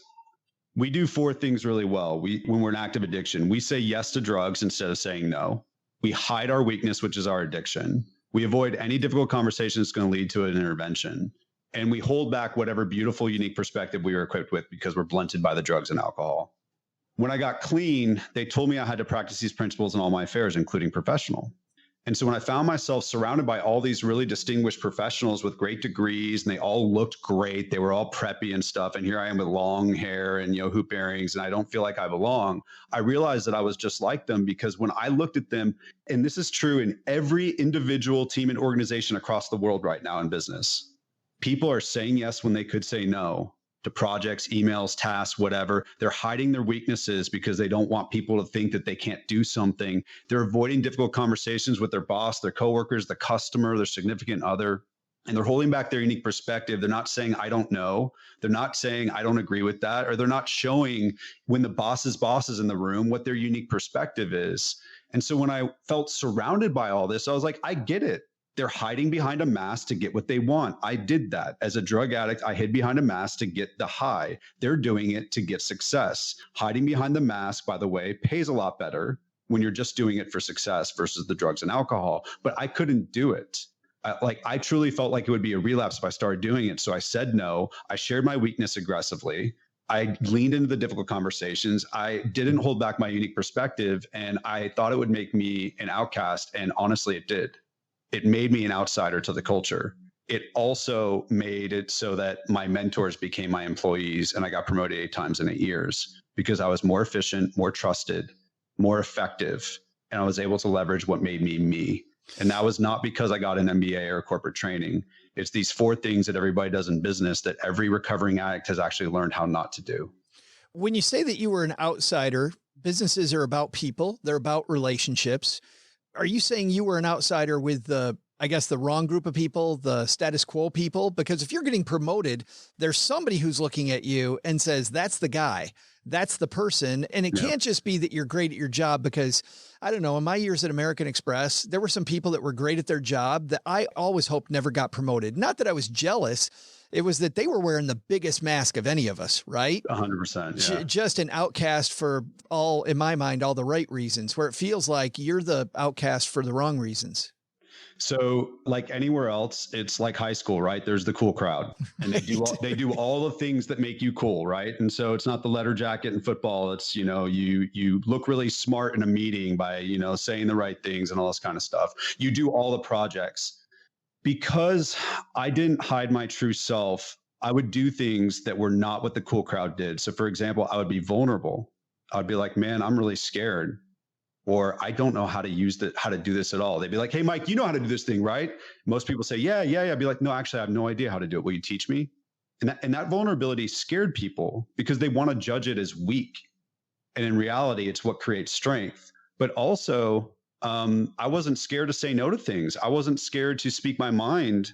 we do 4 things really well. When we're in active addiction, we say yes to drugs instead of saying no. We hide our weakness, which is our addiction. We avoid any difficult conversation that's going to lead to an intervention. And we hold back whatever beautiful, unique perspective we were equipped with because we're blunted by the drugs and alcohol. When I got clean, they told me I had to practice these principles in all my affairs, including professional. And so when I found myself surrounded by all these really distinguished professionals with great degrees, and they all looked great, they were all preppy and stuff, and here I am with long hair and hoop earrings, and I don't feel like I belong, I realized that I was just like them, because when I looked at them, and this is true in every individual team and organization across the world right now in business, people are saying yes when they could say no to projects, emails, tasks, whatever. They're hiding their weaknesses because they don't want people to think that they can't do something. They're avoiding difficult conversations with their boss, their coworkers, the customer, their significant other, and they're holding back their unique perspective. They're not saying, I don't know. They're not saying, I don't agree with that. Or they're not showing, when the boss's boss is in the room, what their unique perspective is. And so when I felt surrounded by all this, I was like, I get it. They're hiding behind a mask to get what they want. I did that. As a drug addict, I hid behind a mask to get the high. They're doing it to get success. Hiding behind the mask, by the way, pays a lot better when you're just doing it for success versus the drugs and alcohol. But I couldn't do it. I truly felt like it would be a relapse if I started doing it. So I said no. I shared my weakness aggressively. I leaned into the difficult conversations. I didn't hold back my unique perspective. And I thought it would make me an outcast. And honestly, it did. It made me an outsider to the culture. It also made it so that my mentors became my employees, and I got promoted 8 times in 8 years because I was more efficient, more trusted, more effective, and I was able to leverage what made me me. And that was not because I got an MBA or corporate training. It's these 4 things that everybody does in business that every recovering addict has actually learned how not to do. When you say that you were an outsider, businesses are about people, they're about relationships. Are you saying you were an outsider with the wrong group of people, the status quo people? Because if you're getting promoted, there's somebody who's looking at you and says, that's the guy, that's the person. And it can't just be that you're great at your job, because I don't know, in my years at American Express, there were some people that were great at their job that I always hoped never got promoted. Not that I was jealous. It was that they were wearing the biggest mask of any of us, right? 100%. Yeah. Just an outcast for all, in my mind, all the right reasons, where it feels like you're the outcast for the wrong reasons. So like anywhere else, it's like high school, right? There's the cool crowd, and they do all the things that make you cool, right? And so it's not the leather jacket in football. It's, you look really smart in a meeting by, saying the right things and all this kind of stuff. You do all the projects. Because I didn't hide my true self, I would do things that were not what the cool crowd did. So for example, I would be vulnerable. I'd be like, man, I'm really scared. Or I don't know how to do this at all. They'd be like, hey, Mike, you know how to do this thing, right? Most people say, yeah. I'd be like, no, actually, I have no idea how to do it. Will you teach me? And that vulnerability scared people because they want to judge it as weak. And in reality, it's what creates strength. But also, I wasn't scared to say no to things. I wasn't scared to speak my mind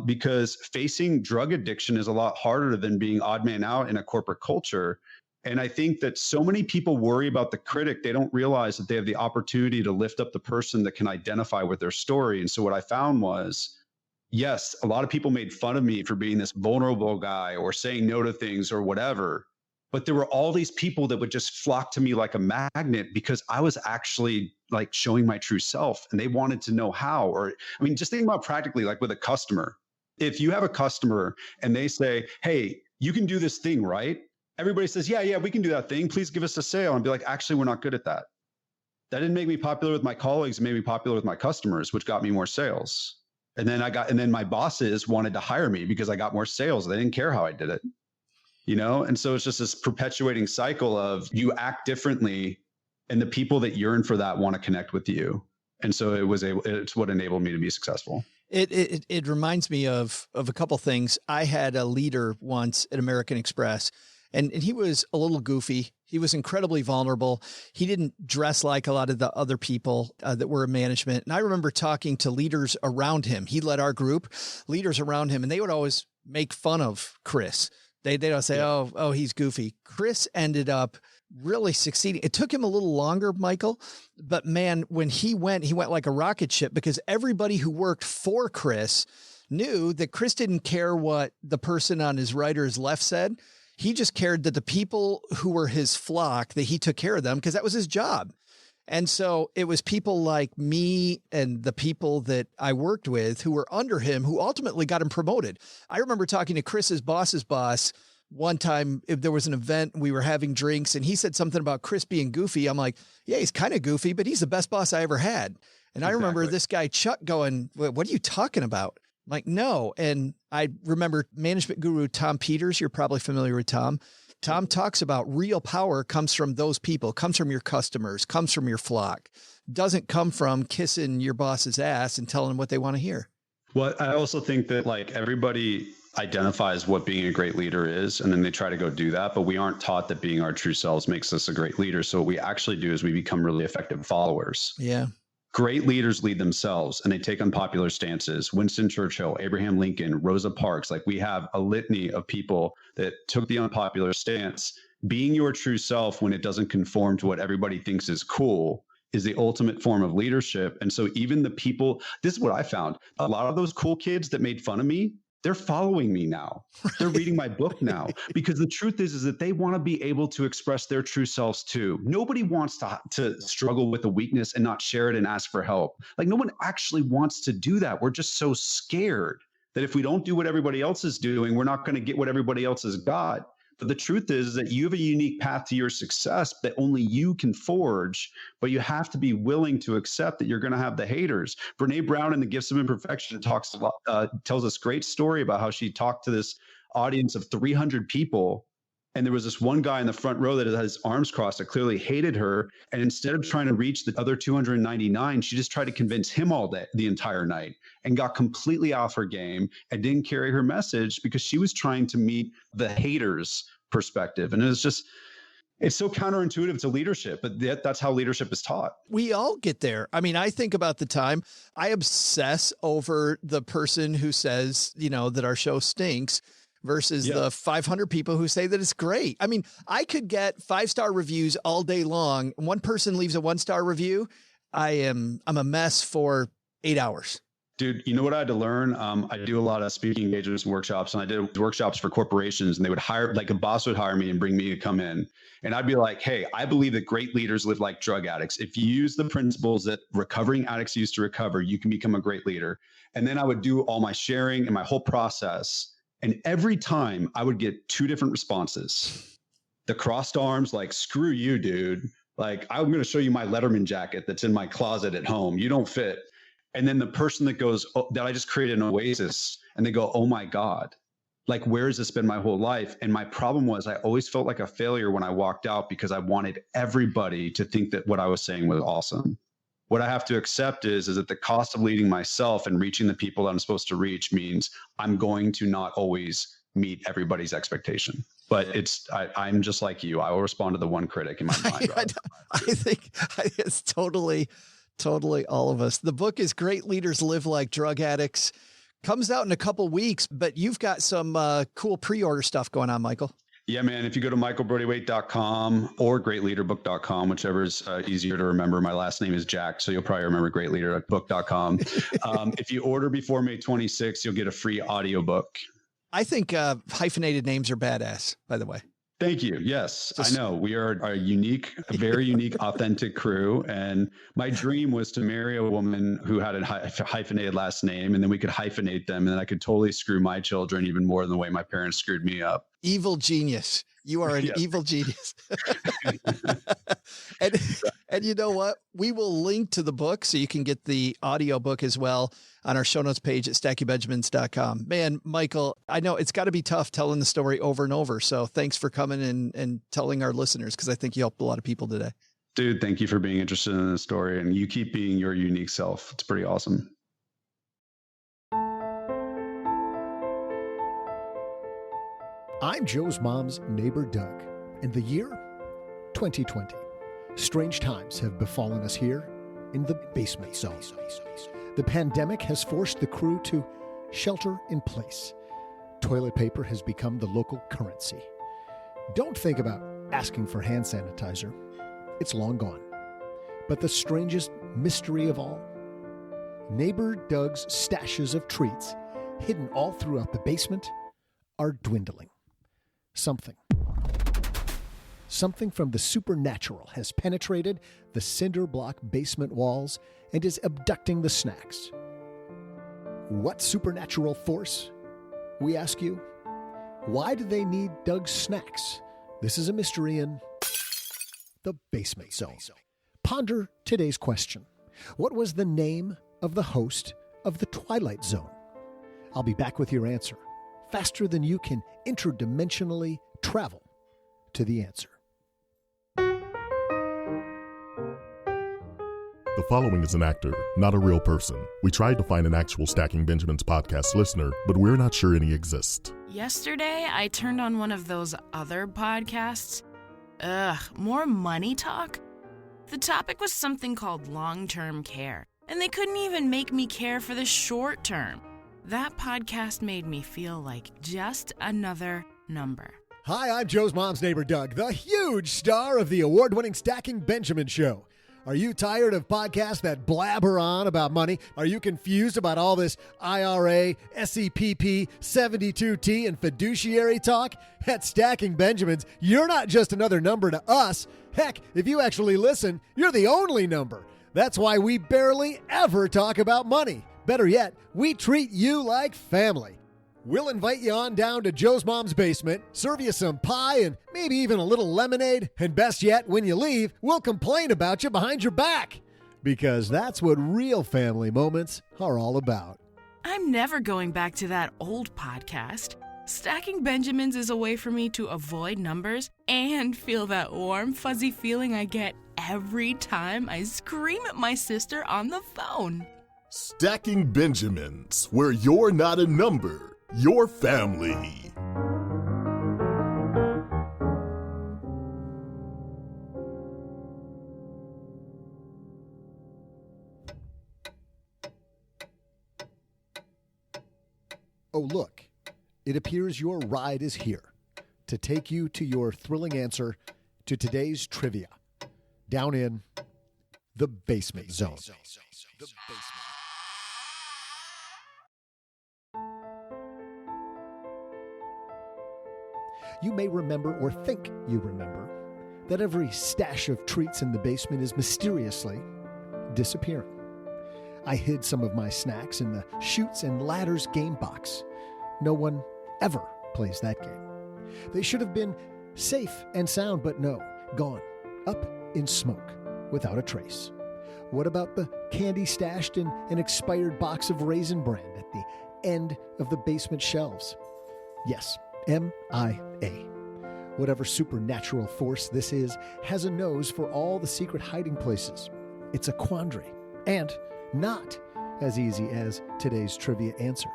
because facing drug addiction is a lot harder than being odd man out in a corporate culture. And I think that so many people worry about the critic. They don't realize that they have the opportunity to lift up the person that can identify with their story. And so what I found was yes, a lot of people made fun of me for being this vulnerable guy or saying no to things or whatever. But there were all these people that would just flock to me like a magnet because I was actually like showing my true self, and they wanted to know how. Or, I mean, just think about practically like with a customer. If you have a customer and they say, hey, you can do this thing, right? Everybody says, yeah, we can do that thing. Please give us a sale. And be like, actually, we're not good at that. That didn't make me popular with my colleagues. It made me popular with my customers, which got me more sales. And then my bosses wanted to hire me because I got more sales. They didn't care how I did it. And so it's just this perpetuating cycle of you act differently, and the people that yearn for that want to connect with you. And so it's what enabled me to be successful. It reminds me of a couple things. I had a leader once at American Express, and he was a little goofy. He was incredibly vulnerable. He didn't dress like a lot of the other people that were in management. And I remember talking to leaders around him. He led our group, leaders around him, and they would always make fun of Chris. They don't say, oh, he's goofy. Chris ended up really succeeding. It took him a little longer, Michael, but man, when he went like a rocket ship, because everybody who worked for Chris knew that Chris didn't care what the person on his right or his left said. He just cared that the people who were his flock, that he took care of them because that was his job. And so it was people like me and the people that I worked with who were under him who ultimately got him promoted. I remember talking to Chris's boss's boss one time. If there was an event, we were having drinks, and he said something about Chris being goofy. I'm like, yeah, he's kind of goofy, but he's the best boss I ever had. And I remember this guy, Chuck, going, what are you talking about? I'm like, no. And I remember management guru Tom Peters. You're probably familiar with Tom. Tom talks about real power comes from those people, comes from your customers, comes from your flock, doesn't come from kissing your boss's ass and telling them what they want to hear. Well, I also think that like everybody identifies what being a great leader is, and then they try to go do that. But we aren't taught that being our true selves makes us a great leader. So what we actually do is we become really effective followers. Yeah. Great leaders lead themselves, and they take unpopular stances. Winston Churchill, Abraham Lincoln, Rosa Parks, like we have a litany of people that took the unpopular stance. Being your true self when it doesn't conform to what everybody thinks is cool is the ultimate form of leadership. And so even the people, this is what I found. A lot of those cool kids that made fun of me, they're following me now. They're reading my book now, because the truth is that they want to be able to express their true selves too. Nobody wants to struggle with a weakness and not share it and ask for help. Like no one actually wants to do that. We're just so scared that if we don't do what everybody else is doing, we're not going to get what everybody else has got. But the truth is that you have a unique path to your success that only you can forge, but you have to be willing to accept that you're going to have the haters. Brene Brown in The Gifts of Imperfection tells this great story about how she talked to this audience of 300 people. And there was this one guy in the front row that had his arms crossed that clearly hated her. And instead of trying to reach the other 299, she just tried to convince him all day, the entire night, and got completely off her game and didn't carry her message because she was trying to meet the haters' perspective. And it's so counterintuitive to leadership, but that's how leadership is taught. We all get there. I mean, I think about the time I obsess over the person who says, that our show stinks versus the 500 people who say that it's great. I mean, I could get 5-star reviews all day long. One person leaves a 1-star review. I'm a mess for 8 hours. Dude, you know what I had to learn? I do a lot of speaking engagements and workshops, and I did workshops for corporations, and they would hire, like a boss would hire me and bring me to come in. And I'd be like, hey, I believe that great leaders live like drug addicts. If you use the principles that recovering addicts use to recover, you can become a great leader. And then I would do all my sharing and my whole process. And every time I would get 2 different responses. The crossed arms, like, screw you, dude. Like, I'm going to show you my Letterman jacket that's in my closet at home. You don't fit. And then the person that goes, that I just created an oasis, and they go, oh my God, like, where has this been my whole life? And my problem was I always felt like a failure when I walked out because I wanted everybody to think that what I was saying was awesome. What I have to accept is that the cost of leading myself and reaching the people that I'm supposed to reach means I'm going to not always meet everybody's expectation. But I'm just like you. I will respond to the one critic in my mind. I think it's totally all of us. The book is Great Leaders Live Like Drug Addicts. Comes out in a couple weeks, but you've got some cool pre-order stuff going on, Michael. Yeah, man. If you go to michaelbrody-waite.com or greatleaderbook.com, whichever is easier to remember. My last name is Jack, so you'll probably remember greatleaderbook.com. If you order before May 26th, you'll get a free audiobook. I think hyphenated names are badass, by the way. Thank you. Yes, I know. We are a unique, a very unique, authentic crew. And my dream was to marry a woman who had a hyphenated last name, and then we could hyphenate them. And then I could totally screw my children even more than the way my parents screwed me up. Evil genius. You are an evil genius. and you know what? We will link to the book so you can get the audiobook as well on our show notes page at stackingbenjamins.com. Man, Michael, I know it's got to be tough telling the story over and over. So thanks for coming and telling our listeners, because I think you helped a lot of people today. Dude, thank you for being interested in the story. And you keep being your unique self. It's pretty awesome. I'm Joe's mom's neighbor, Doug. In the year 2020, strange times have befallen us here in the basement zone. The pandemic has forced the crew to shelter in place. Toilet paper has become the local currency. Don't think about asking for hand sanitizer. It's long gone. But the strangest mystery of all, neighbor Doug's stashes of treats, hidden all throughout the basement, are dwindling. Something from the supernatural has penetrated the cinder block basement walls and is abducting the snacks. What supernatural force? We ask you. Why do they need Doug's snacks? This is a mystery in the basement zone. Ponder today's question. What was the name of the host of the Twilight Zone? I'll be back with your answer faster than you can interdimensionally travel to the answer. The following is an actor, not a real person. We tried to find an actual Stacking Benjamins podcast listener, but we're not sure any exist. Yesterday, I turned on one of those other podcasts. More money talk? The topic was something called long-term care, and they couldn't even make me care for the short term. That podcast made me feel like just another number. Hi, I'm Joe's mom's neighbor, Doug, the huge star of the award-winning Stacking Benjamin Show. Are you tired of podcasts that blabber on about money? Are you confused about all this IRA, SEPP, 72T, and fiduciary talk? At Stacking Benjamins, you're not just another number to us. Heck, if you actually listen, you're the only number. That's why we barely ever talk about money. Better yet, we treat you like family. We'll invite you on down to Joe's mom's basement, serve you some pie and maybe even a little lemonade, and best yet, when you leave, we'll complain about you behind your back. Because that's what real family moments are all about. I'm never going back to that old podcast. Stacking Benjamins is a way for me to avoid numbers and feel that warm, fuzzy feeling I get every time I scream at my sister on the phone. Stacking Benjamins, where you're not a number, you're family. Oh, look, it appears your ride is here to take you to your thrilling answer to today's trivia down in the basement zone. The basement. You may remember or think you remember that every stash of treats in the basement is mysteriously disappearing. I hid some of my snacks in the Chutes and Ladders game box. No one ever plays that game. They should have been safe and sound, but no, gone, up in smoke, without a trace. What about the candy stashed in an expired box of Raisin Bran at the end of the basement shelves? Yes, MIA. Whatever supernatural force this is has a nose for all the secret hiding places. It's a quandary, and not as easy as today's trivia answer.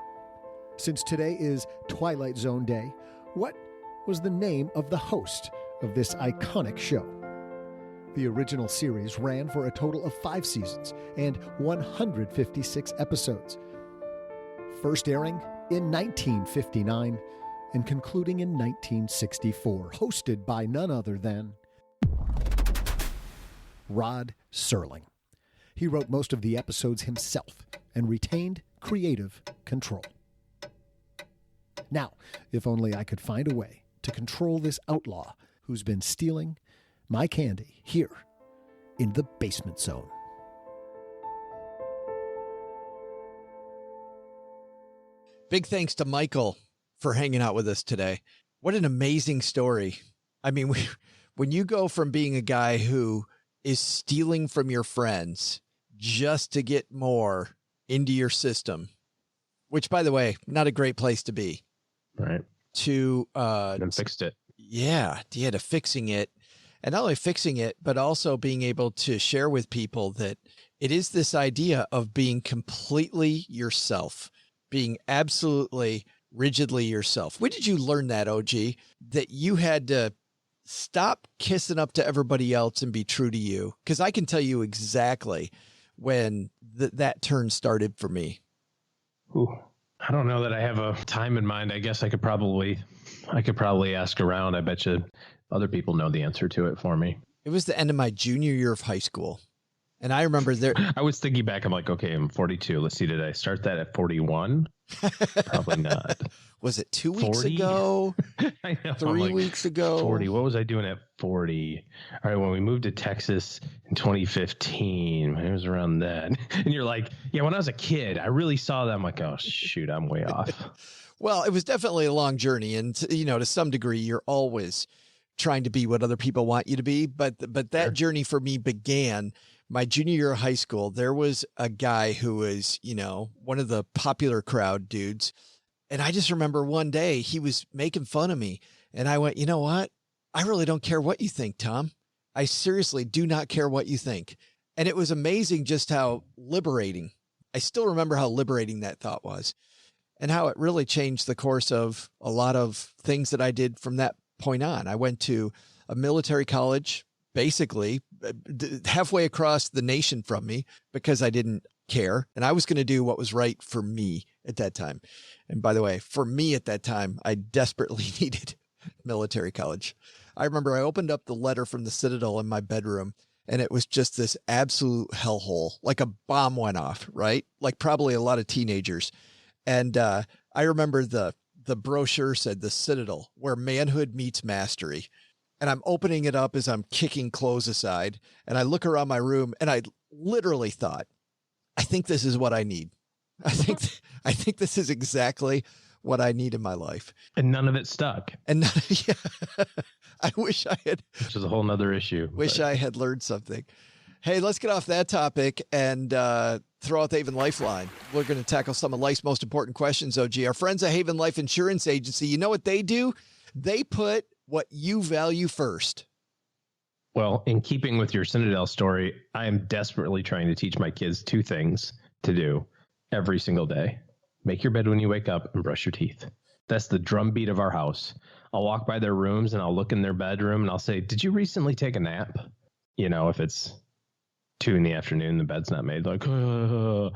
Since today is Twilight Zone Day, what was the name of the host of this iconic show? The original series ran for a total of 5 seasons and 156 episodes. First airing in 1959, and concluding in 1964, hosted by none other than Rod Serling. He wrote most of the episodes himself and retained creative control. Now, if only I could find a way to control this outlaw who's been stealing my candy here in the basement zone. Big thanks to Michael for hanging out with us today. What an amazing story. I mean, when you go from being a guy who is stealing from your friends just to get more into your system, which, by the way, not a great place to be. Right. To and fixed it. Yeah, to fixing it. And not only fixing it, but also being able to share with people that it is this idea of being completely yourself, being absolutely rigidly yourself. When did you learn that, OG, that you had to stop kissing up to everybody else and be true to you? Because I can tell you exactly when that turn started for me. Ooh, I don't know that I have a time in mind. I guess I could probably ask around. I bet you other people know the answer to it for me. It was the end of my junior year of high school. And I remember I was thinking back. I'm like, okay, I'm 42. Let's see. Did I start that at 41? Probably not. Was it 2 weeks ago? I know. 3 weeks ago? 40. What was I doing at 40? All right. When we moved to Texas in 2015, it was around then. And you're like, yeah, when I was a kid, I really saw that. I'm like, oh, shoot, I'm way off. Well, it was definitely a long journey. And, to some degree, you're always trying to be what other people want you to be. But that journey for me began my junior year of high school. There was a guy who was, one of the popular crowd dudes. And I just remember one day he was making fun of me. And I went, you know what? I really don't care what you think, Tom. I seriously do not care what you think. And it was amazing just how liberating. I still remember how liberating that thought was and how it really changed the course of a lot of things that I did from that point on. I went to a military college, basically halfway across the nation from me, because I didn't care. And I was going to do what was right for me at that time. And by the way, for me at that time, I desperately needed military college. I remember I opened up the letter from the Citadel in my bedroom, and it was just this absolute hellhole, like a bomb went off, right? Like probably a lot of teenagers. And I remember the brochure said the Citadel, where manhood meets mastery. And I'm opening it up as I'm kicking clothes aside. And I look around my room and I literally thought, I think this is what I need. I think this is exactly what I need in my life. And none of it stuck. And I wish I had. Which is a whole nother issue. I had learned something. Hey, let's get off that topic and throw out the Haven Lifeline. We're going to tackle some of life's most important questions, OG. Our friends at Haven Life Insurance Agency, you know what they do? They put what you value first. Well, in keeping with your Citadel story, I am desperately trying to teach my kids two things to do every single day. Make your bed when you wake up and brush your teeth. That's the drumbeat of our house. I'll walk by their rooms and I'll look in their bedroom and I'll say, did you recently take a nap? If it's 2 p.m, the bed's not made. Like, no,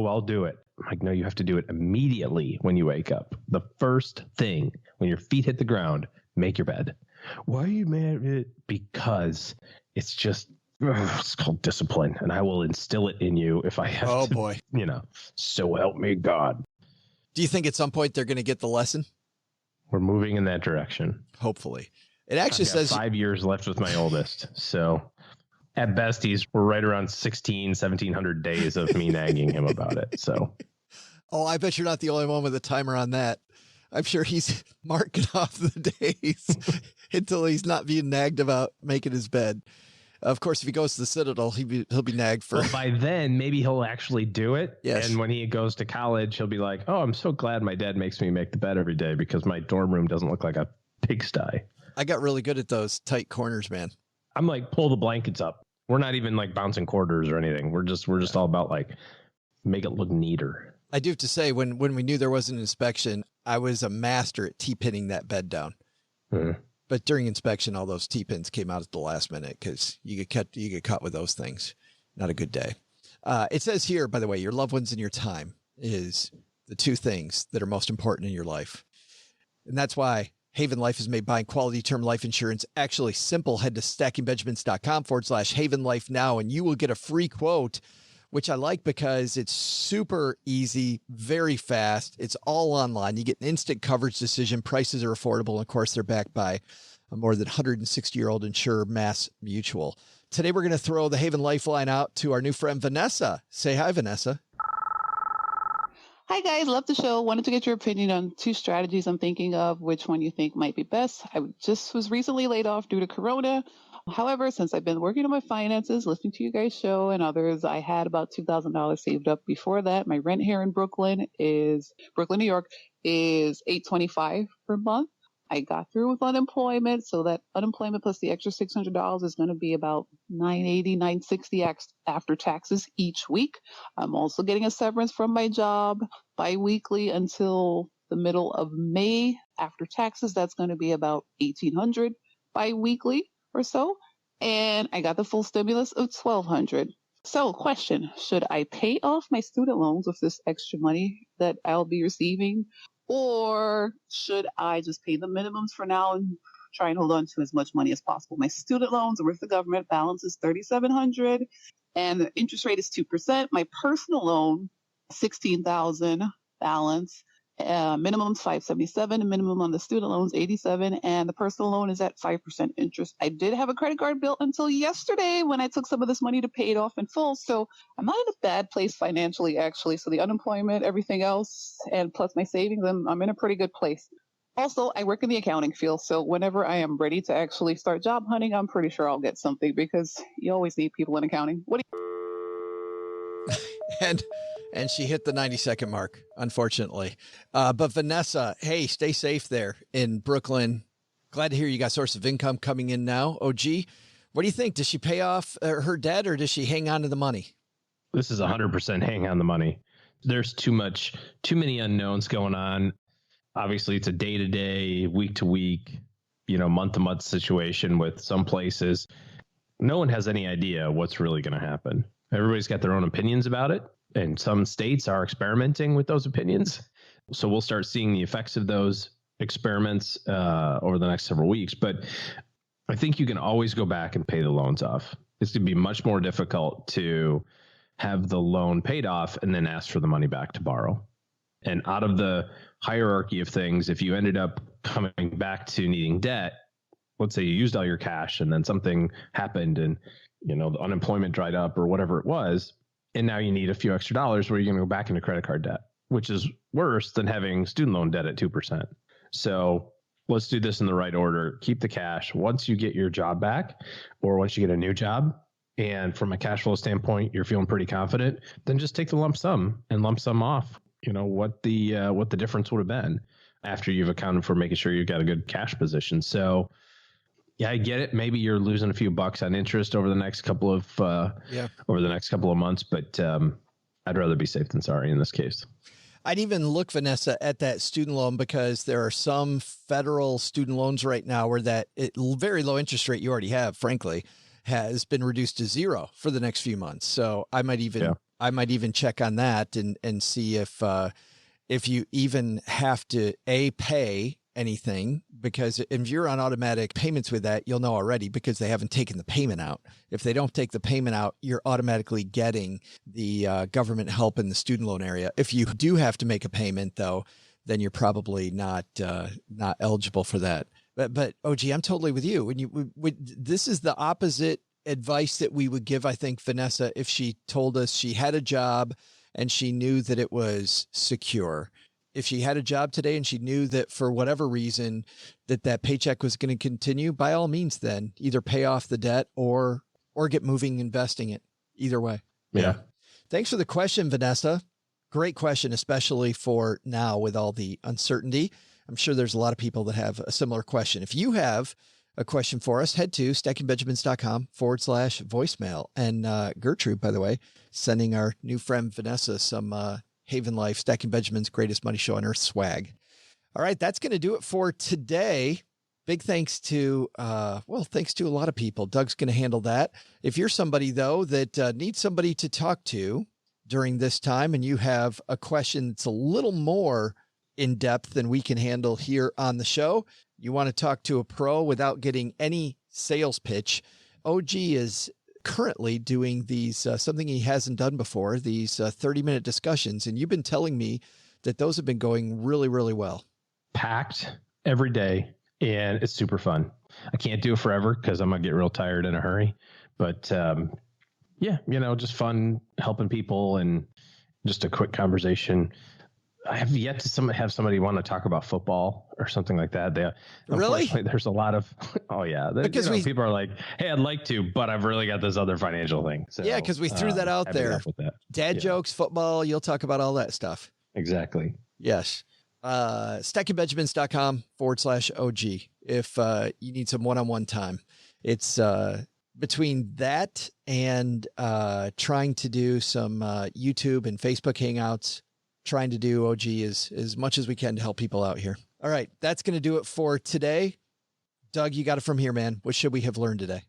I'll do it. I'm like, no, you have to do it immediately when you wake up. The first thing, when your feet hit the ground, make your bed. Why are you mad at it? Because it's just, it's called discipline, and I will instill it in you if I have to. Oh, boy. So help me God. Do you think at some point they're going to get the lesson? We're moving in that direction. Hopefully. It actually says 5 years left with my oldest. So at best, we're right around 1,700 days of me nagging him about it. So. Oh, I bet you're not the only one with a timer on that. I'm sure he's marking off the days until he's not being nagged about making his bed. Of course, if he goes to the Citadel, he'll be nagged for. Well, by then, maybe he'll actually do it. Yes. And when he goes to college, he'll be like, oh, I'm so glad my dad makes me make the bed every day because my dorm room doesn't look like a pigsty. I got really good at those tight corners, man. I'm like, pull the blankets up. We're not even like bouncing quarters or anything. We're just all about like, make it look neater. I do have to say, when we knew there was an inspection, I was a master at T-pinning that bed down. Mm-hmm. But during inspection, all those T-pins came out at the last minute because you get caught with those things. Not a good day. It says here, by the way, your loved ones and your time is the two things that are most important in your life. And that's why Haven Life has made buying quality term life insurance actually simple. Head to stackingbenjamins.com/Haven Life now, and you will get a free quote, which I like because it's super easy, very fast. It's all online. You get an instant coverage decision. Prices are affordable. And of course, they're backed by a more than 160-year-old insurer, Mass Mutual. Today, we're going to throw the Haven Lifeline out to our new friend, Vanessa. Say hi, Vanessa. Hi, guys. Love the show. Wanted to get your opinion on 2 strategies I'm thinking of. Which one you think might be best? I just was recently laid off due to Corona. However, since I've been working on my finances, listening to you guys' show and others, I had about $2,000 saved up before that. My rent here in Brooklyn, New York, is $825 per month. I got through with unemployment, so that unemployment plus the extra $600 is going to be about $980, $960 after taxes each week. I'm also getting a severance from my job biweekly until the middle of May. After taxes, that's going to be about $1,800 biweekly or so. And I got the full stimulus of $1,200. So, question, should I pay off my student loans with this extra money that I'll be receiving? Or should I just pay the minimums for now and try and hold on to as much money as possible? My student loans are with the government. Balance is $3,700, and the interest rate is 2%. My personal loan, $16,000 balance. Minimum is $577. Minimum on the student loans, $87, and the personal loan is at 5% interest. I did have a credit card bill until yesterday when I took some of this money to pay it off in full. So I'm not in a bad place financially, actually. So the unemployment, everything else, and plus my savings, I'm in a pretty good place. Also, I work in the accounting field, so whenever I am ready to actually start job hunting, I'm pretty sure I'll get something because you always need people in accounting. What do you? And she hit the 90-second mark, unfortunately. But Vanessa, hey, stay safe there in Brooklyn. Glad to hear you got source of income coming in now. OG, what do you think? Does she pay off her debt or does she hang on to the money? This is 100% hang on the money. There's too many unknowns going on. Obviously, it's a day-to-day, week-to-week, month-to-month situation with some places. No one has any idea what's really going to happen. Everybody's got their own opinions about it. And some states are experimenting with those opinions. So we'll start seeing the effects of those experiments over the next several weeks. But I think you can always go back and pay the loans off. It's going to be much more difficult to have the loan paid off and then ask for the money back to borrow. And out of the hierarchy of things, if you ended up coming back to needing debt, let's say you used all your cash and then something happened and, the unemployment dried up or whatever it was, and now you need a few extra dollars where you're going to go back into credit card debt, which is worse than having student loan debt at 2%. So let's do this in the right order. Keep the cash. Once you get your job back or once you get a new job, and from a cash flow standpoint, you're feeling pretty confident, then just take the lump sum and lump sum off, what the difference would have been after you've accounted for making sure you've got a good cash position. So yeah, I get it. Maybe you're losing a few bucks on interest over the next couple of months, but I'd rather be safe than sorry in this case. I'd even look, Vanessa, at that student loan because there are some federal student loans right now where that very low interest rate you already have, frankly, has been reduced to 0 for the next few months. So I might even check on that and see if you even have to pay anything, because if you're on automatic payments with that, you'll know already because they haven't taken the payment out. If they don't take the payment out, you're automatically getting the government help in the student loan area. If you do have to make a payment, though, then you're probably not eligible for that. But OG, I'm totally with you. This is the opposite advice that we would give, I think, Vanessa, if she told us she had a job and she knew that it was secure. If she had a job today and she knew that for whatever reason that paycheck was going to continue, by all means, then either pay off the debt or get moving, investing it. Either way. Yeah. Thanks for the question, Vanessa. Great question, especially for now with all the uncertainty. I'm sure there's a lot of people that have a similar question. If you have a question for us, head to stackingbenjamins.com/voicemail. And Gertrude, by the way, sending our new friend Vanessa some Haven Life, Stacking Benjamin's Greatest Money Show on Earth swag. All right, that's going to do it for today. Big thanks to, thanks to a lot of people. Doug's going to handle that. If you're somebody, though, that needs somebody to talk to during this time and you have a question that's a little more in depth than we can handle here on the show. You want to talk to a pro without getting any sales pitch. OG is currently doing these, something he hasn't done before, these 30-minute discussions. And you've been telling me that those have been going really, really well. Packed every day, and it's super fun. I can't do it forever because I'm going to get real tired in a hurry. But yeah, just fun helping people and just a quick conversation. I have yet to have somebody want to talk about football or something like that. Really? There's a lot of, oh yeah. Because people are like, hey, I'd like to, but I've really got this other financial thing. So, yeah, because we threw that out there. Dad jokes, football, you'll talk about all that stuff. Exactly. Yes. stackingbenjamins.com/OG if you need some one-on-one time. It's between that and trying to do some YouTube and Facebook Hangouts, trying to do OG as much as we can to help people out here. All right, that's going to do it for today. Doug, you got it from here, man. What should we have learned today?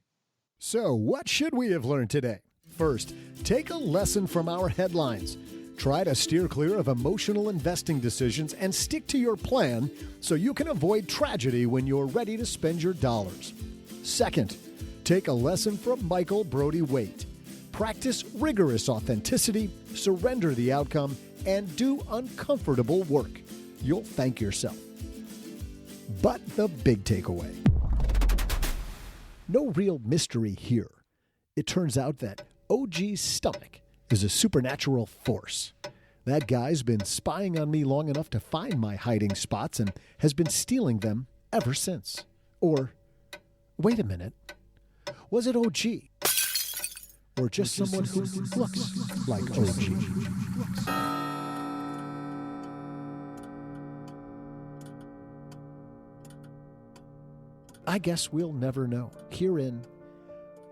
So, what should we have learned today? First, take a lesson from our headlines. Try to steer clear of emotional investing decisions and stick to your plan so you can avoid tragedy when you're ready to spend your dollars. Second, take a lesson from Michael Brody-Waite. Practice rigorous authenticity, surrender the outcome, and do uncomfortable work. You'll thank yourself. But the big takeaway: no real mystery here. It turns out that OG's stomach is a supernatural force. That guy's been spying on me long enough to find my hiding spots and has been stealing them ever since. Or, wait a minute, was it OG? Or just someone who looks like OG? I guess we'll never know here in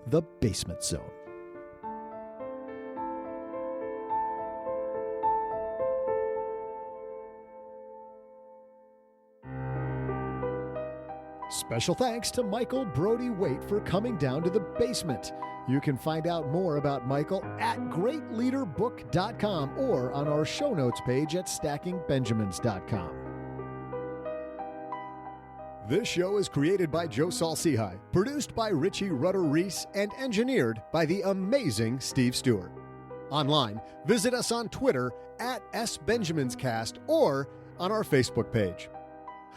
the Basement Zone. Special thanks to Michael Brody-Waite for coming down to the basement. You can find out more about Michael at greatleaderbook.com or on our show notes page at stackingbenjamins.com. This show is created by Joe Salsihai, produced by Richie Rutter-Reese, and engineered by the amazing Steve Stewart. Online, visit us on Twitter at SBenjaminsCast or on our Facebook page.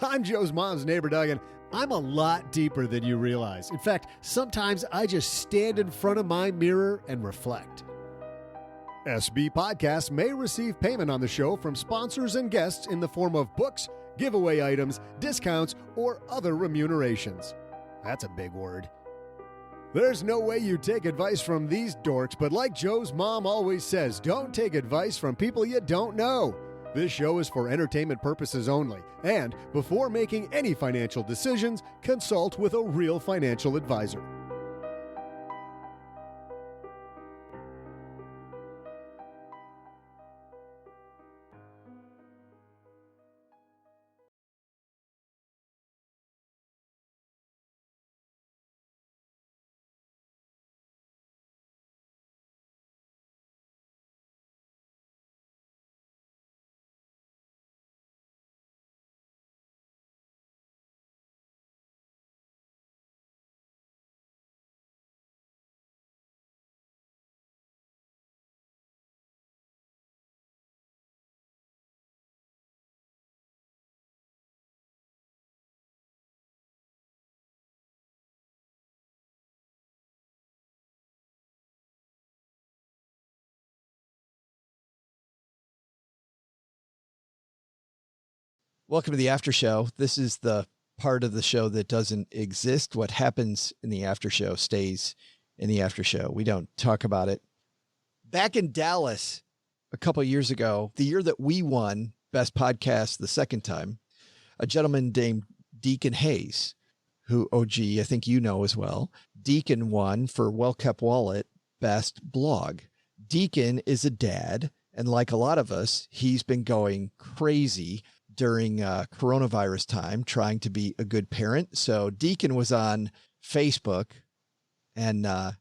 I'm Joe's mom's neighbor, Doug, and I'm a lot deeper than you realize. In fact, sometimes I just stand in front of my mirror and reflect. SB Podcasts may receive payment on the show from sponsors and guests in the form of books, giveaway items, discounts, or other remunerations. That's a big word. There's no way you take advice from these dorks, but like Joe's mom always says, don't take advice from people you don't know. This show is for entertainment purposes only, and before making any financial decisions, consult with a real financial advisor. Welcome to the after show. This is the part of the show that doesn't exist. What happens in the after show stays in the after show. We don't talk about it. Back in Dallas a couple of years ago, the year that we won Best Podcast the second time, a gentleman named Deacon Hayes, who OG, I think you know as well. Deacon won for Well Kept Wallet Best Blog. Deacon is a dad, and like a lot of us, he's been going crazy during coronavirus time, trying to be a good parent. So Deacon was on Facebook, and I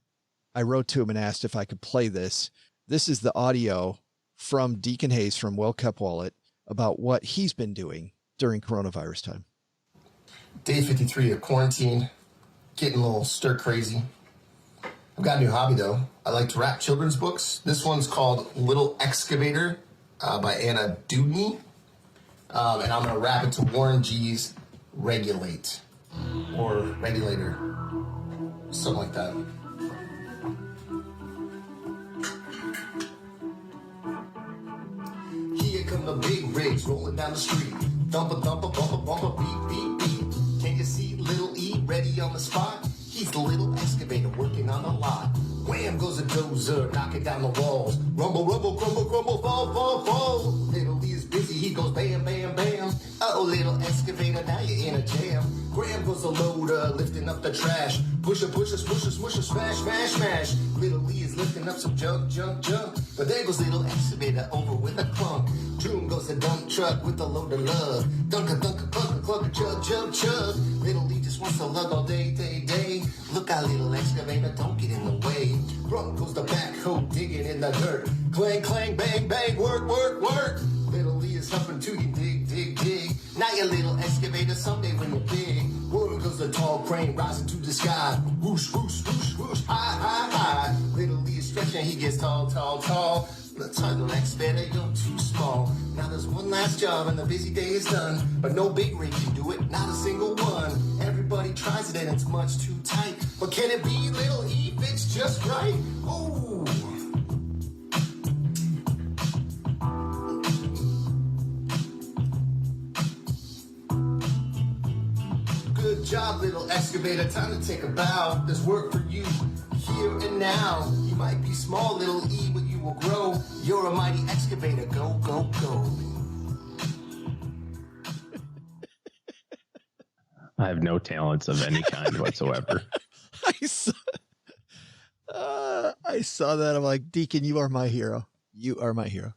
wrote to him and asked if I could play this. This is the audio from Deacon Hayes from Well Kept Wallet about what he's been doing during coronavirus time. Day 53 of quarantine, getting a little stir crazy. I've got a new hobby though. I like to wrap children's books. This one's called Little Excavator by Anna Dewdney. And I'm going to wrap it to Warren G's Regulate or Regulator, something like that. Here come the big rigs rolling down the street. Thumper, thumper, bumper, bumper, beep, beep, beep. Can you see little E ready on the spot? He's the little excavator working on the lot. Wham goes a dozer, knocking down the walls. Rumble, rumble, crumble, crumble, fall, fall, fall. Little E is busy, he goes bam, bam, bam. Uh-oh, little excavator, now you're in a jam. Graham goes a loader, lifting up the trash. Pusher, pusher, smusher, smusher, smash, smash, smash. Little E is lifting up some junk, junk, junk. But there goes little excavator over with a clunk. June goes a dump truck with a load of love. Dunker, dunker, clunker, clunker, chug, chug, chug. Little E just wants to lug all day, day, day. Look out, little excavator, don't get in the way. Run goes the backhoe digging in the dirt. Clang, clang, bang, bang, work, work, work. Little E is helping to you dig, dig, dig. Now your little excavator someday when you're big. Word goes the tall crane rising to the sky. Whoosh, whoosh, whoosh, whoosh, high, high, high. Little E is stretching, he gets tall, tall, tall. Let's try the next better, you're too small. Now there's one last job and the busy day is done. But no big rig can do it, not a single one. Everybody tries it and it's much too tight. But can it be little E fits just right? Ooh. Good job, little excavator, time to take a bow. There's work for you here and now. You might be small, little E, but you will grow. You're a mighty excavator, go, go, go. I have no talents of any kind whatsoever. I saw that. I'm like, Deacon, you are my hero. You are my hero.